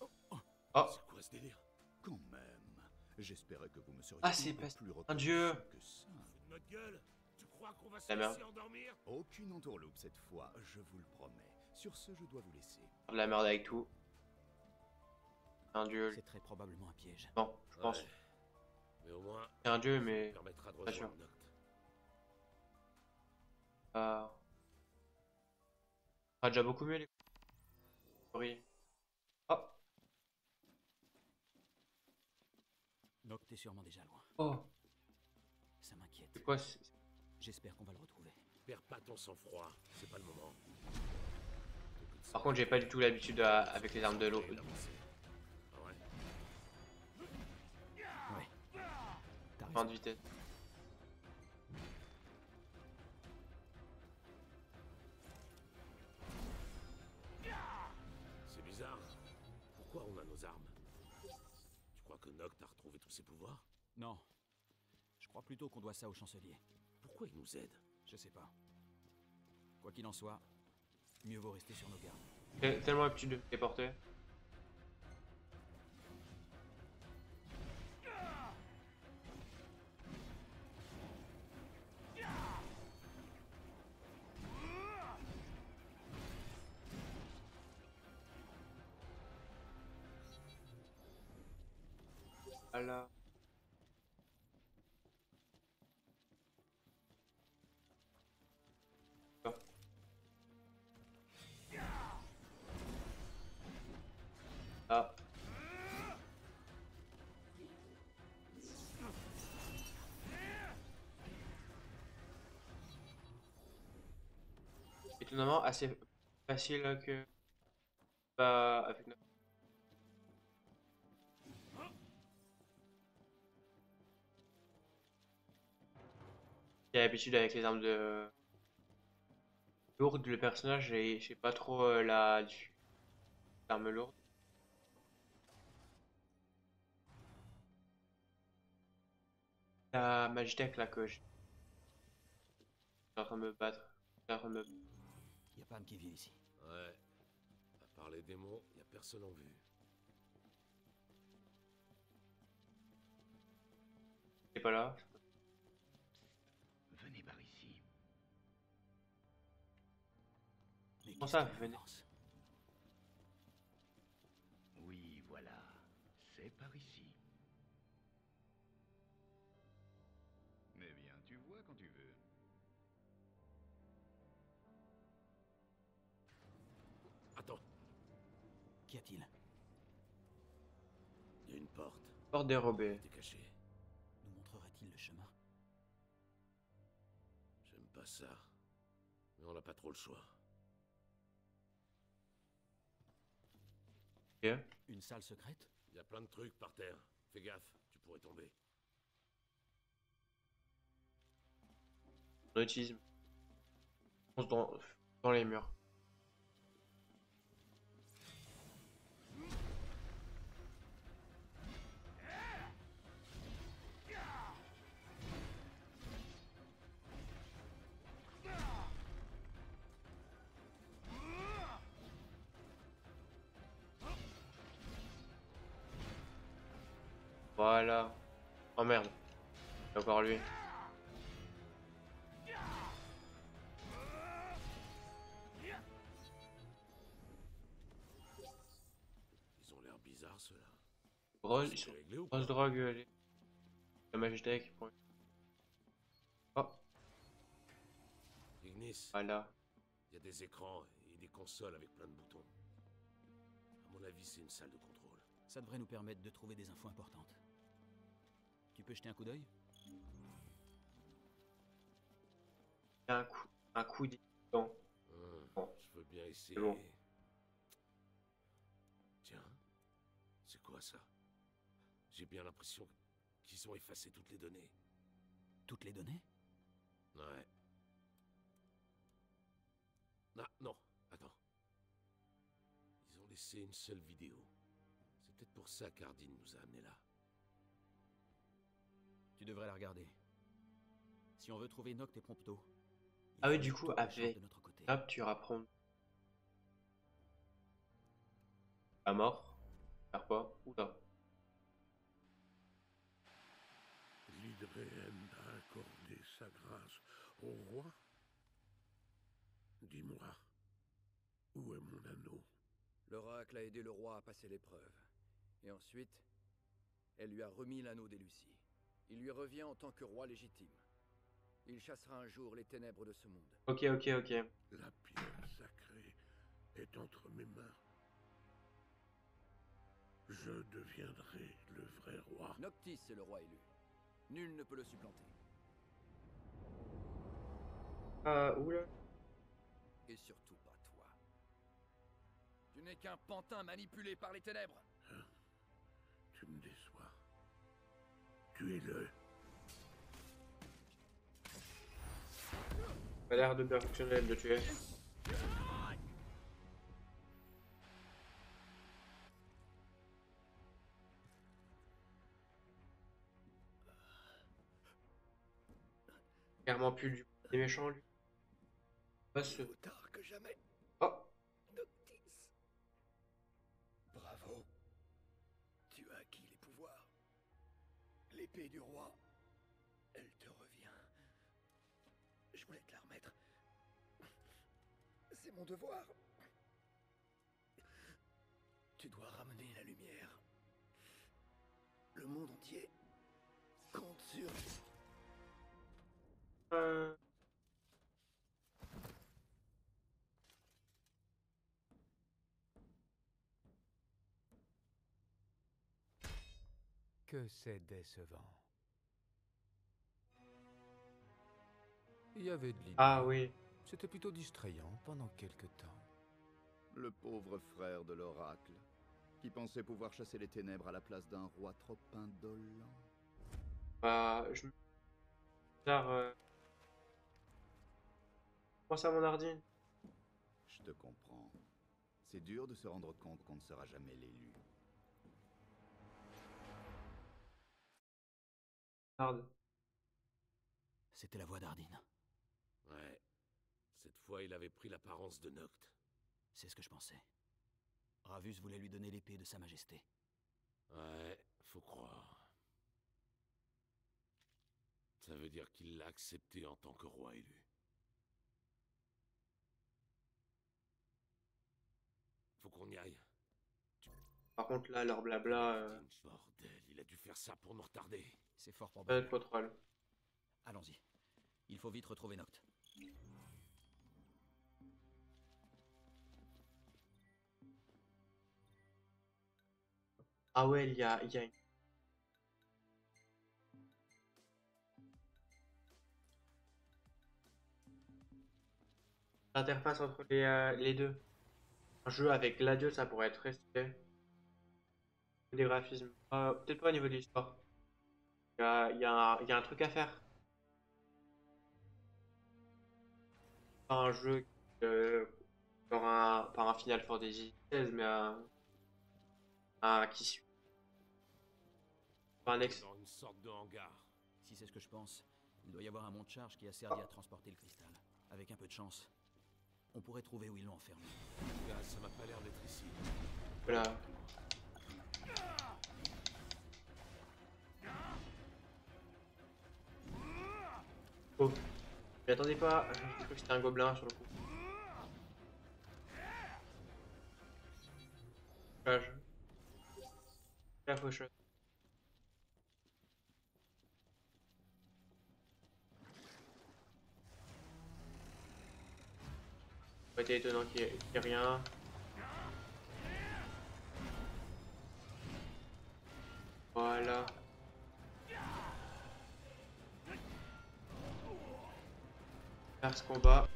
C: Oh,
G: C'est quoi ce délire?
H: Quand même. J'espérais que vous me seriez
C: Ah, c'est
H: un peu
C: pas...
H: plus
C: Un dieu.
H: reconnaissant que ça.
G: Fous de notre gueule? Tu crois qu'on va se
C: La merde.
G: laisser endormir?
H: Aucune entourloupe cette fois, je vous le promets. Sur ce, je dois vous laisser.
C: de la merde avec tout. Un dieu.
A: C'est très probablement un piège.
C: Non, je pense.
G: Ouais. Mais au moins,
C: C'est un dieu,
G: ça
C: mais...
G: nous permettra de
C: pas sûr.
G: rejoindre Noct.
C: Ça sera déjà beaucoup mieux les... Oui. Oh.
A: Noct est sûrement déjà loin.
C: Oh.
A: Ça m'inquiète.
C: C'est quoi
A: J'espère qu'on va le retrouver.
G: Perds pas ton sang-froid, c'est pas le moment.
C: Par contre, j'ai pas du tout l'habitude avec les armes de l'eau.
G: Ah ouais?
A: Ouais. T'as
C: Fin de
A: raison.
C: vitesse.
G: C'est bizarre. Pourquoi on a nos armes? Tu crois que Noct a retrouvé tous ses pouvoirs?
A: Non. Je crois plutôt qu'on doit ça au chancelier.
G: Pourquoi il nous aide?
A: Je sais pas. Quoi qu'il en soit, mieux vaut rester sur nos gardes.
C: J'ai tellement l'habitude de me téléporter. Voilà. Ah. Étonnamment assez facile que bah, avec notre... J'ai l'habitude avec les armes de lourdes, le personnage, j'ai pas trop l'arme lourde. La Magitech là que je suis en train de me battre. Je suis en train de me...
A: Y a Pam qui vit ici.
G: Ouais. À part les démons, y a personne en vue.
C: C'est pas là.
H: Venez par ici.
A: Mais
C: Comment
A: qu'est-ce
C: ça,
A: qui
C: venez?
A: avance?
H: Oui, voilà. C'est par ici. Mais bien, tu vois quand tu veux.
G: Attends,
A: Qu'y a-t-il?
G: y a une porte.
C: Porte dérobée.
G: T'es caché.
A: Nous montrerait-il le chemin?
G: J'aime pas ça. Mais on n'a pas trop le choix.
C: Ok.
A: Une salle secrète?
G: Y a plein de trucs par terre. Fais gaffe, tu pourrais tomber.
C: On utilise. On se dans les murs. Voilà. Oh merde. C'est encore lui.
G: Ils ont l'air bizarres, ceux-là.
C: Grosse, ils
G: C'est
C: sont
G: réglé ou pas?
C: grosse drogue. La Magitech. Oh,
G: Ignis,
C: voilà.
G: il y a des écrans et des consoles avec plein de boutons. À mon avis, c'est une salle de contrôle.
A: Ça devrait nous permettre de trouver des infos importantes. Tu peux jeter un coup d'œil?
C: Un coup d'équipement. Bon,
G: Je veux bien essayer.
C: bon.
G: Tiens, c'est quoi ça? J'ai bien l'impression qu'ils ont effacé toutes les données.
A: Toutes les données?
G: Ouais. Ah, non, attends. Ils ont laissé une seule vidéo. C'est peut-être pour ça qu'Ardine nous a amenés là.
A: Tu devrais la regarder. Si on veut trouver Noct et Prompto. il
C: Ah oui,
A: faut
C: du
A: que
C: coup,
A: toute la chance
C: avec
A: de notre côté.
C: hop, tu rapprends. À mort. Faire quoi? Oula.
J: L'Hydréenne a accordé sa grâce au roi. Dis-moi, où est mon anneau?
K: L'oracle a aidé le roi à passer l'épreuve. Et ensuite, elle lui a remis l'anneau des Lucies. Il lui revient en tant que roi légitime. Il chassera un jour les ténèbres de ce monde.
C: Ok.
J: La pierre sacrée est entre mes mains. Je deviendrai le vrai roi.
K: Noctis est le roi élu. Nul ne peut le supplanter.
C: Oula.
K: Et surtout pas toi. Tu n'es qu'un pantin manipulé par les ténèbres.
J: Tu me déçois. Tuez-le.
C: Ça a l'air de bien fonctionner de le tuer. Clairement plus du des méchants lui. Pas ce.
K: Plus tard que jamais.
C: Oh.
K: Noctis. Bravo. Tu as acquis les pouvoirs. L'épée du roi. Elle te revient. Je voulais te la remettre. C'est mon devoir. Tu dois ramener la lumière. Le monde entier compte sur...
L: Que c'est décevant. Il y avait de l'idée.
C: Ah oui.
L: C'était plutôt distrayant pendant quelque temps.
H: Le pauvre frère de l'oracle, qui pensait pouvoir chasser les ténèbres à la place d'un roi trop indolent.
C: Je me pense à mon Ardine.
H: Je te comprends. C'est dur de se rendre compte qu'on ne sera jamais l'élu.
A: C'était la voix d'Ardine.
G: Ouais. Cette fois, il avait pris l'apparence de Noct.
A: C'est ce que je pensais. Ravus voulait lui donner l'épée de Sa Majesté.
G: Ouais, faut croire. Ça veut dire qu'il l'a accepté en tant que roi élu. Faut qu'on y aille.
C: Par contre là, leur blabla.
G: Bordel, il a dû faire ça pour nous retarder.
A: C'est fort
C: Pas de
A: probable.
C: contrôle.
A: Allons-y. Il faut vite retrouver Noct.
C: Ah ouais, il y a une... L'interface entre les deux. Un jeu avec Gladius, ça pourrait être très stylé. Des graphismes. Peut-être pas au niveau de l'histoire. Il y a un truc à faire. Pas un jeu pas un Final Fantasy XVI, mais qui suit. Pas un ex.
G: Dans une sorte de hangar.
A: Si c'est ce que je pense, il doit y avoir un monte charge qui a servi à transporter le cristal. Avec un peu de chance, on pourrait trouver où ils l'ont enfermé.
G: Là, ça m'a pas l'air d'être ici.
C: Voilà. Oh. Je m'y attendais pas. Je crois que c'était un gobelin sur le coup. La faucheuse. pas été étonnant qu'il y ait rien. Voilà. Faire ce combat.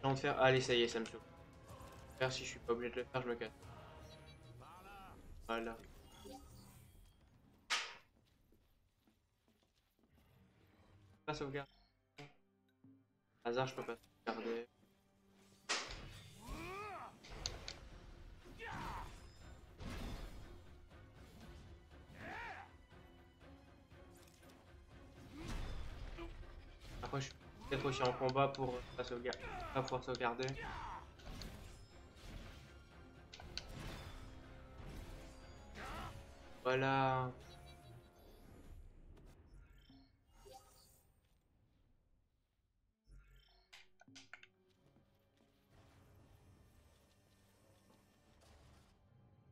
C: J'ai envie de faire. Allez, ça y est, ça me chauffe. Faire si je suis pas obligé de le faire, je me casse. Voilà. Pas sauvegarde. Hasard, je peux pas sauvegarder. Après, je suis peut-être aussi en combat pour pas sauvegarder, pas pouvoir sauvegarder. Voilà.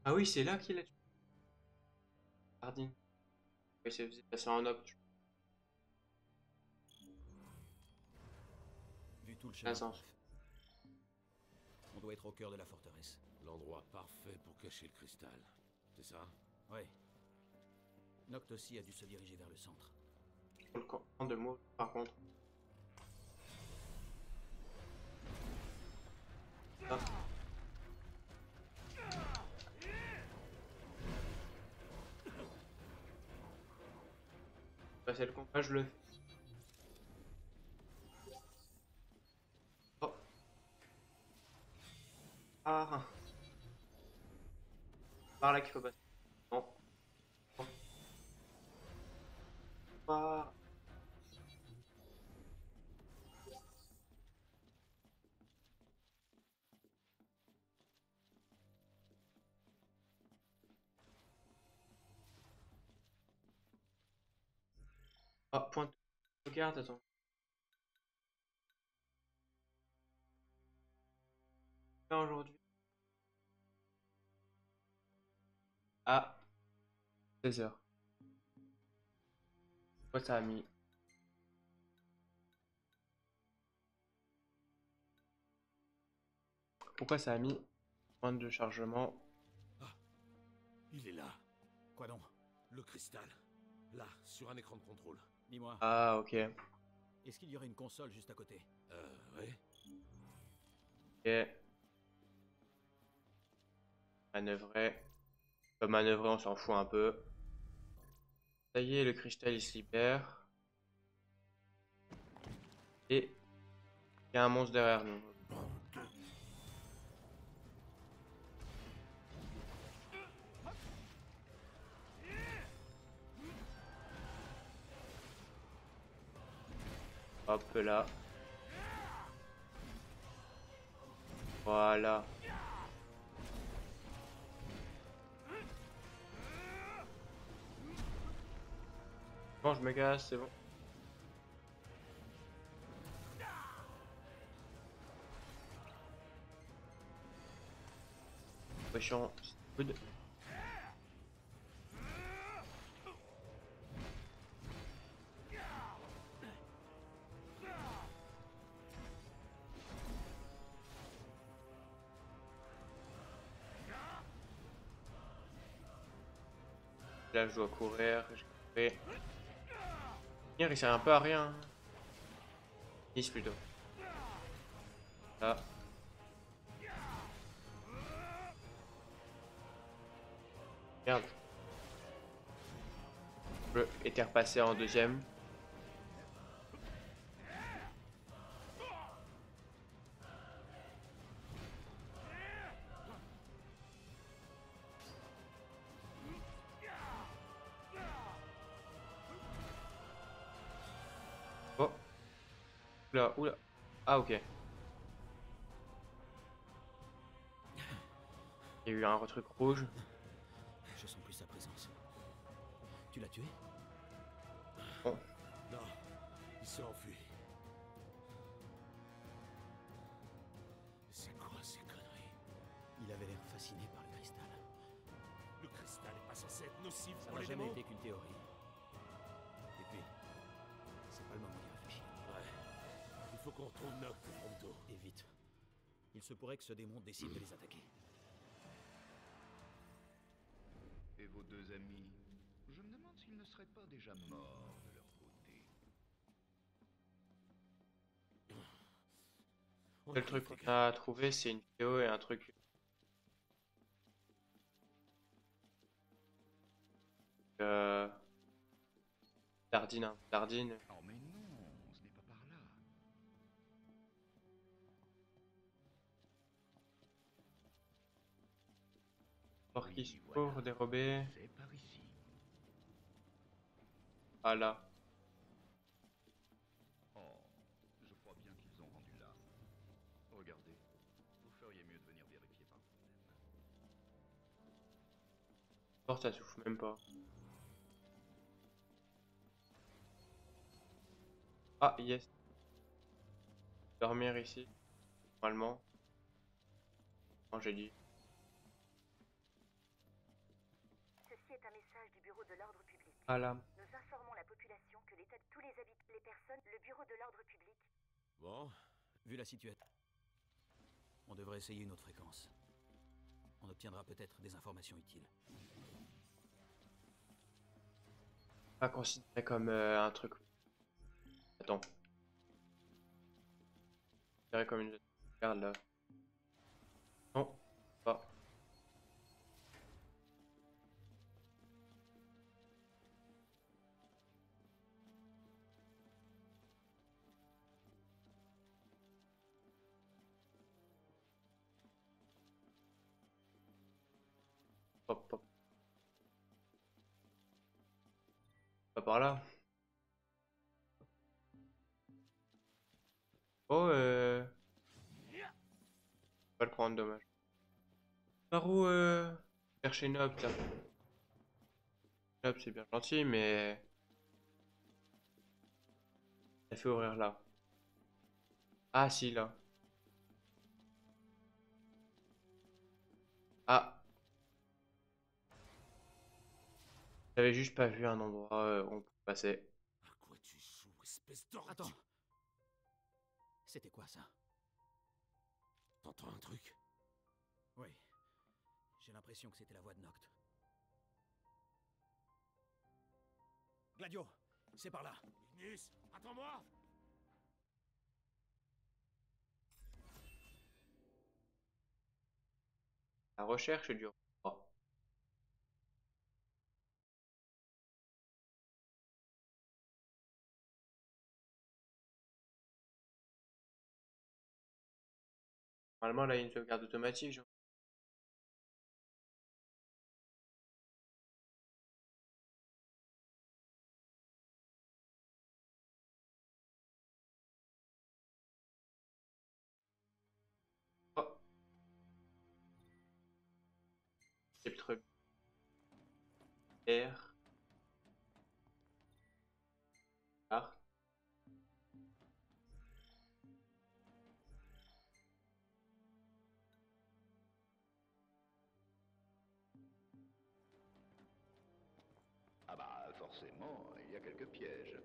C: Ah oui, c'est là qu'il a tué. Hardin. Oui, c'est passé en opt.
A: Vu tout le
C: Ah,
A: chemin. On doit être au cœur de la forteresse.
G: L'endroit parfait pour cacher le cristal. C'est ça?
A: Ouais. Noct aussi a dû se diriger vers le centre.
C: Le camp de mots, par contre. Ah. Passer le combat, je le fais. Oh. Ah. Par là qu'il faut passer. Non. Non. Ah. Ah, point de sauvegarde, attends. Pas aujourd'hui. Ah. 16h. Pourquoi ça a mis? Pourquoi ça a mis point de chargement?
G: Ah, il est là.
A: Quoi donc?
G: Le cristal. Là, sur un écran de contrôle.
A: Dis-moi.
C: Ah, ok.
A: Est-ce qu'il y aurait une console juste à côté?
G: Ouais.
C: Ok. Manœuvrer. Pas manœuvrer, on s'en fout un peu. Ça y est, le cristal il se libère. Et il y a un monstre derrière nous. Hop là. Voilà. Bon, je me casse, c'est bon. Méchant, good. Là, je dois courir. Je vais. Il sert un peu à rien. 10 plutôt. Là. Merde. Le était repassé en deuxième. Oh. Oula, oula. Ah, ok. Il y a eu un truc rouge.
A: Je sens plus sa présence. Tu l'as tué?
C: Bon.
G: Non, il s'est enfui.
A: C'est quoi ces conneries? Il avait l'air fasciné par le cristal.
G: Le cristal n'est pas censé être nocif
A: Ça
G: pour
A: n'a
G: les
A: jamais
G: démons.
A: été qu'une théorie. Et puis, c'est pas le moment d'y réfléchir.
G: Ouais. Il faut qu'on retrouve Noct, Prompto.
A: Et vite. Il se pourrait que ce démon décide de les attaquer.
H: Et vos deux amis? Je me demande s'ils ne seraient pas déjà morts de leur côté.
C: Le truc qu'on a trouvé, c'est une vidéo et un truc. Dardine, hein. Dardine.
H: Oh mais non, ce n'est pas par là.
C: Orchis
H: Oui, voilà.
C: pauvre, dérobé.
H: C'est par ici.
C: Ah là.
H: Oh, je crois bien qu'ils ont rendu là. Regardez, vous feriez mieux de venir vérifier par vous-même.
C: Porte, ça souffle même pas. Ah, yes. Dormir ici. Normalement. Quand j'ai dit.
M: Ceci est un message du Bureau de l'Ordre Public.
C: Ah là.
M: Nous informons la population que l'état de tous les habitants, les personnes, le Bureau de l'Ordre Public.
A: Bon, vu la situation, on devrait essayer une autre fréquence. On obtiendra peut-être des informations utiles.
C: Pas considéré comme un truc. Attends. Considéré comme une. Regarde là. Non, pas. Hop, hop. Pas par là. Oh, pas le prendre, dommage. Par où chercher Noct? Noct, c'est bien gentil, mais. Ça fait ouvrir là. Ah, si, là. Ah. J'avais juste pas vu un endroit où on peut passer.
G: À quoi tu joues, espèce d'ordi?
A: Attends. C'était quoi ça?
G: T'entends un truc?
A: Oui. J'ai l'impression que c'était la voix de Noct. Gladio, c'est par là.
G: Ignis, attends-moi!
C: La recherche du roi. Normalement, là, il y a une sauvegarde automatique. Oh. Chapitre R. Carte.
H: Ah bah forcément, il y a quelques pièges.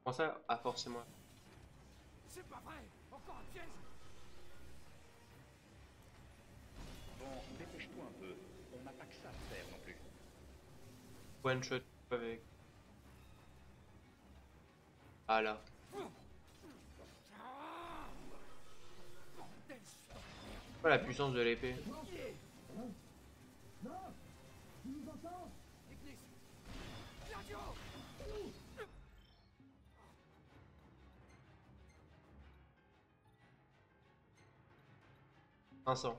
C: Comment ça? Ah, forcément.
B: C'est pas vrai! Encore un piège!
H: Bon, dépêche-toi un peu. On n'a pas que ça à faire non plus.
C: One shot avec. Ah là. Pas la puissance de l'épée. Vincent.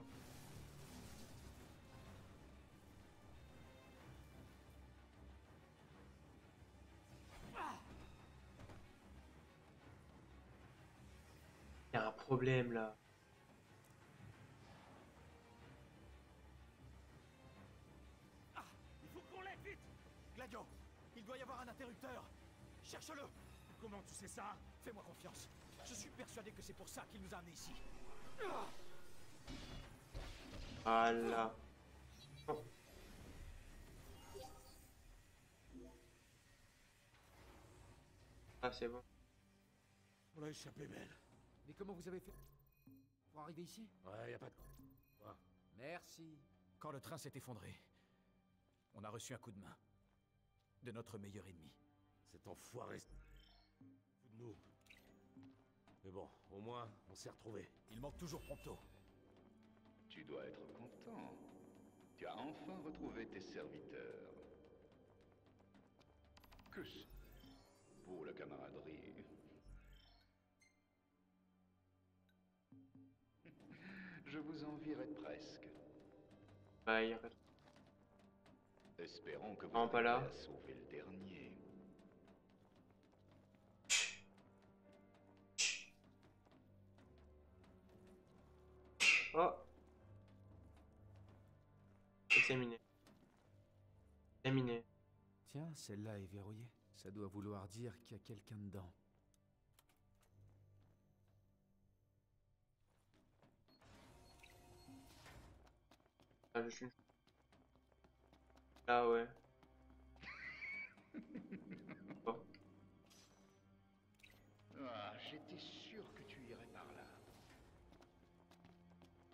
C: Il y a un problème là.
B: Ah, il faut qu'on l'aide vite!
A: Gladio, il doit y avoir un interrupteur. Cherche-le.
B: Comment tu sais ça?
A: Fais-moi confiance. Je suis persuadé que c'est pour ça qu'il nous a amenés ici.
C: Voilà. Oh. Ah, c'est bon.
G: On a échappé belle.
L: Mais comment vous avez fait pour arriver ici?
G: Ouais, y a pas de... Ouais.
L: Merci.
A: Quand le train s'est effondré, on a reçu un coup de main de notre meilleur ennemi.
G: Cet enfoiré... Fou de nous. Mais bon, au moins, on s'est retrouvés.
A: Il manque toujours Prompto.
H: Tu dois être content. Tu as enfin retrouvé tes serviteurs. Que c'est beau la camaraderie. Je vous envierais presque.
C: Bah, il reste
H: Espérons que vous
C: vraiment pas là.
H: arriverez à sauver le dernier.
C: Oh. Examiner. Examiner.
L: Tiens, celle-là est verrouillée. Ça doit vouloir dire qu'il y a quelqu'un dedans.
C: Ah, je suis... Ah ouais. Bon.
H: Ah, j'étais sûr que tu irais par là.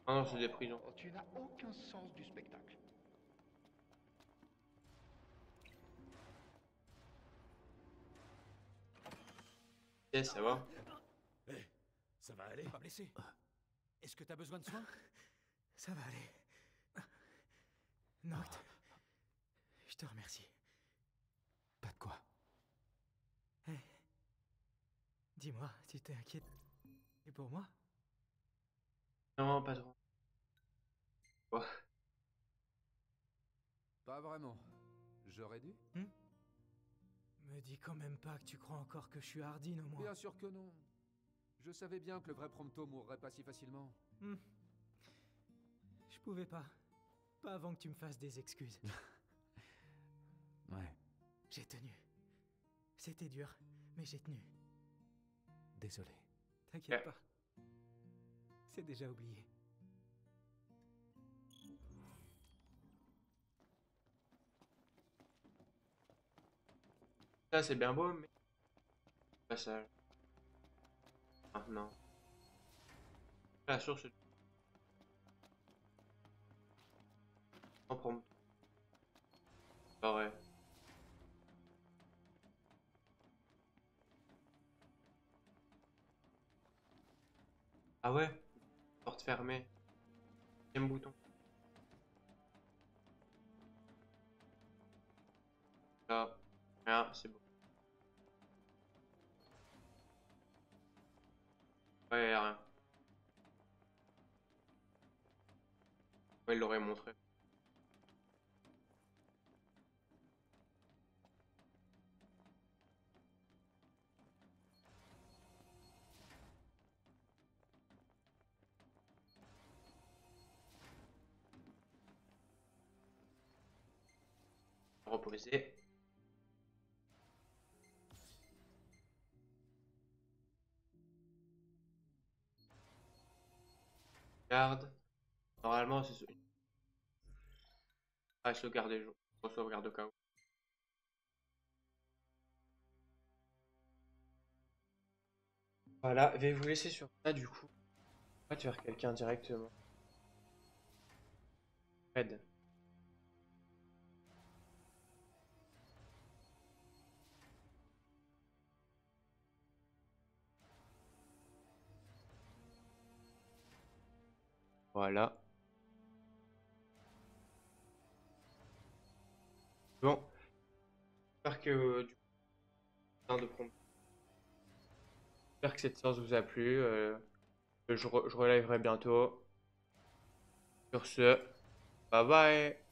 C: Ah non, c'est des prisons.
H: Oh, tu n'as aucun sens du spectacle.
C: Yes, ça va.
G: Hé, ça va aller?
A: Pas blessé. Est-ce que t'as besoin de soins?
B: Ça va aller. Noct, je te remercie.
L: Pas de quoi.
B: Hé, dis-moi, tu t'es inquiète et pour moi?
C: Non, pas trop. Oh.
L: Pas vraiment. J'aurais dû?
B: Me dis quand même pas que tu crois encore que je suis Hardin au moins.
L: Bien sûr que non. Je savais bien que le vrai Prompto mourrait pas si facilement.
B: Je pouvais pas. Pas avant que tu me fasses des excuses.
L: Ouais,
B: J'ai tenu. C'était dur, mais j'ai tenu.
L: désolé.
B: T'inquiète pas. C'est déjà oublié.
C: Ça, c'est bien beau, mais... Passage. Ah, non. La source... En Prompto. Ah ouais. Ah ouais? Porte fermée. Deuxième bouton. Là. Rien, c'est bon. Ouais, y a rien. Ouais, il l'aurait montré. Reposer. Garde. Normalement, c'est... Ah, sauvegarder, je sauvegarde au cas où. Voilà, je vais vous laisser sur ça du coup. On va te faire quelqu'un directement. Red. Voilà. Bon. J'espère que du coup, de prompt. J'espère que cette séance vous a plu. Je reliverai bientôt. Sur ce, bye bye.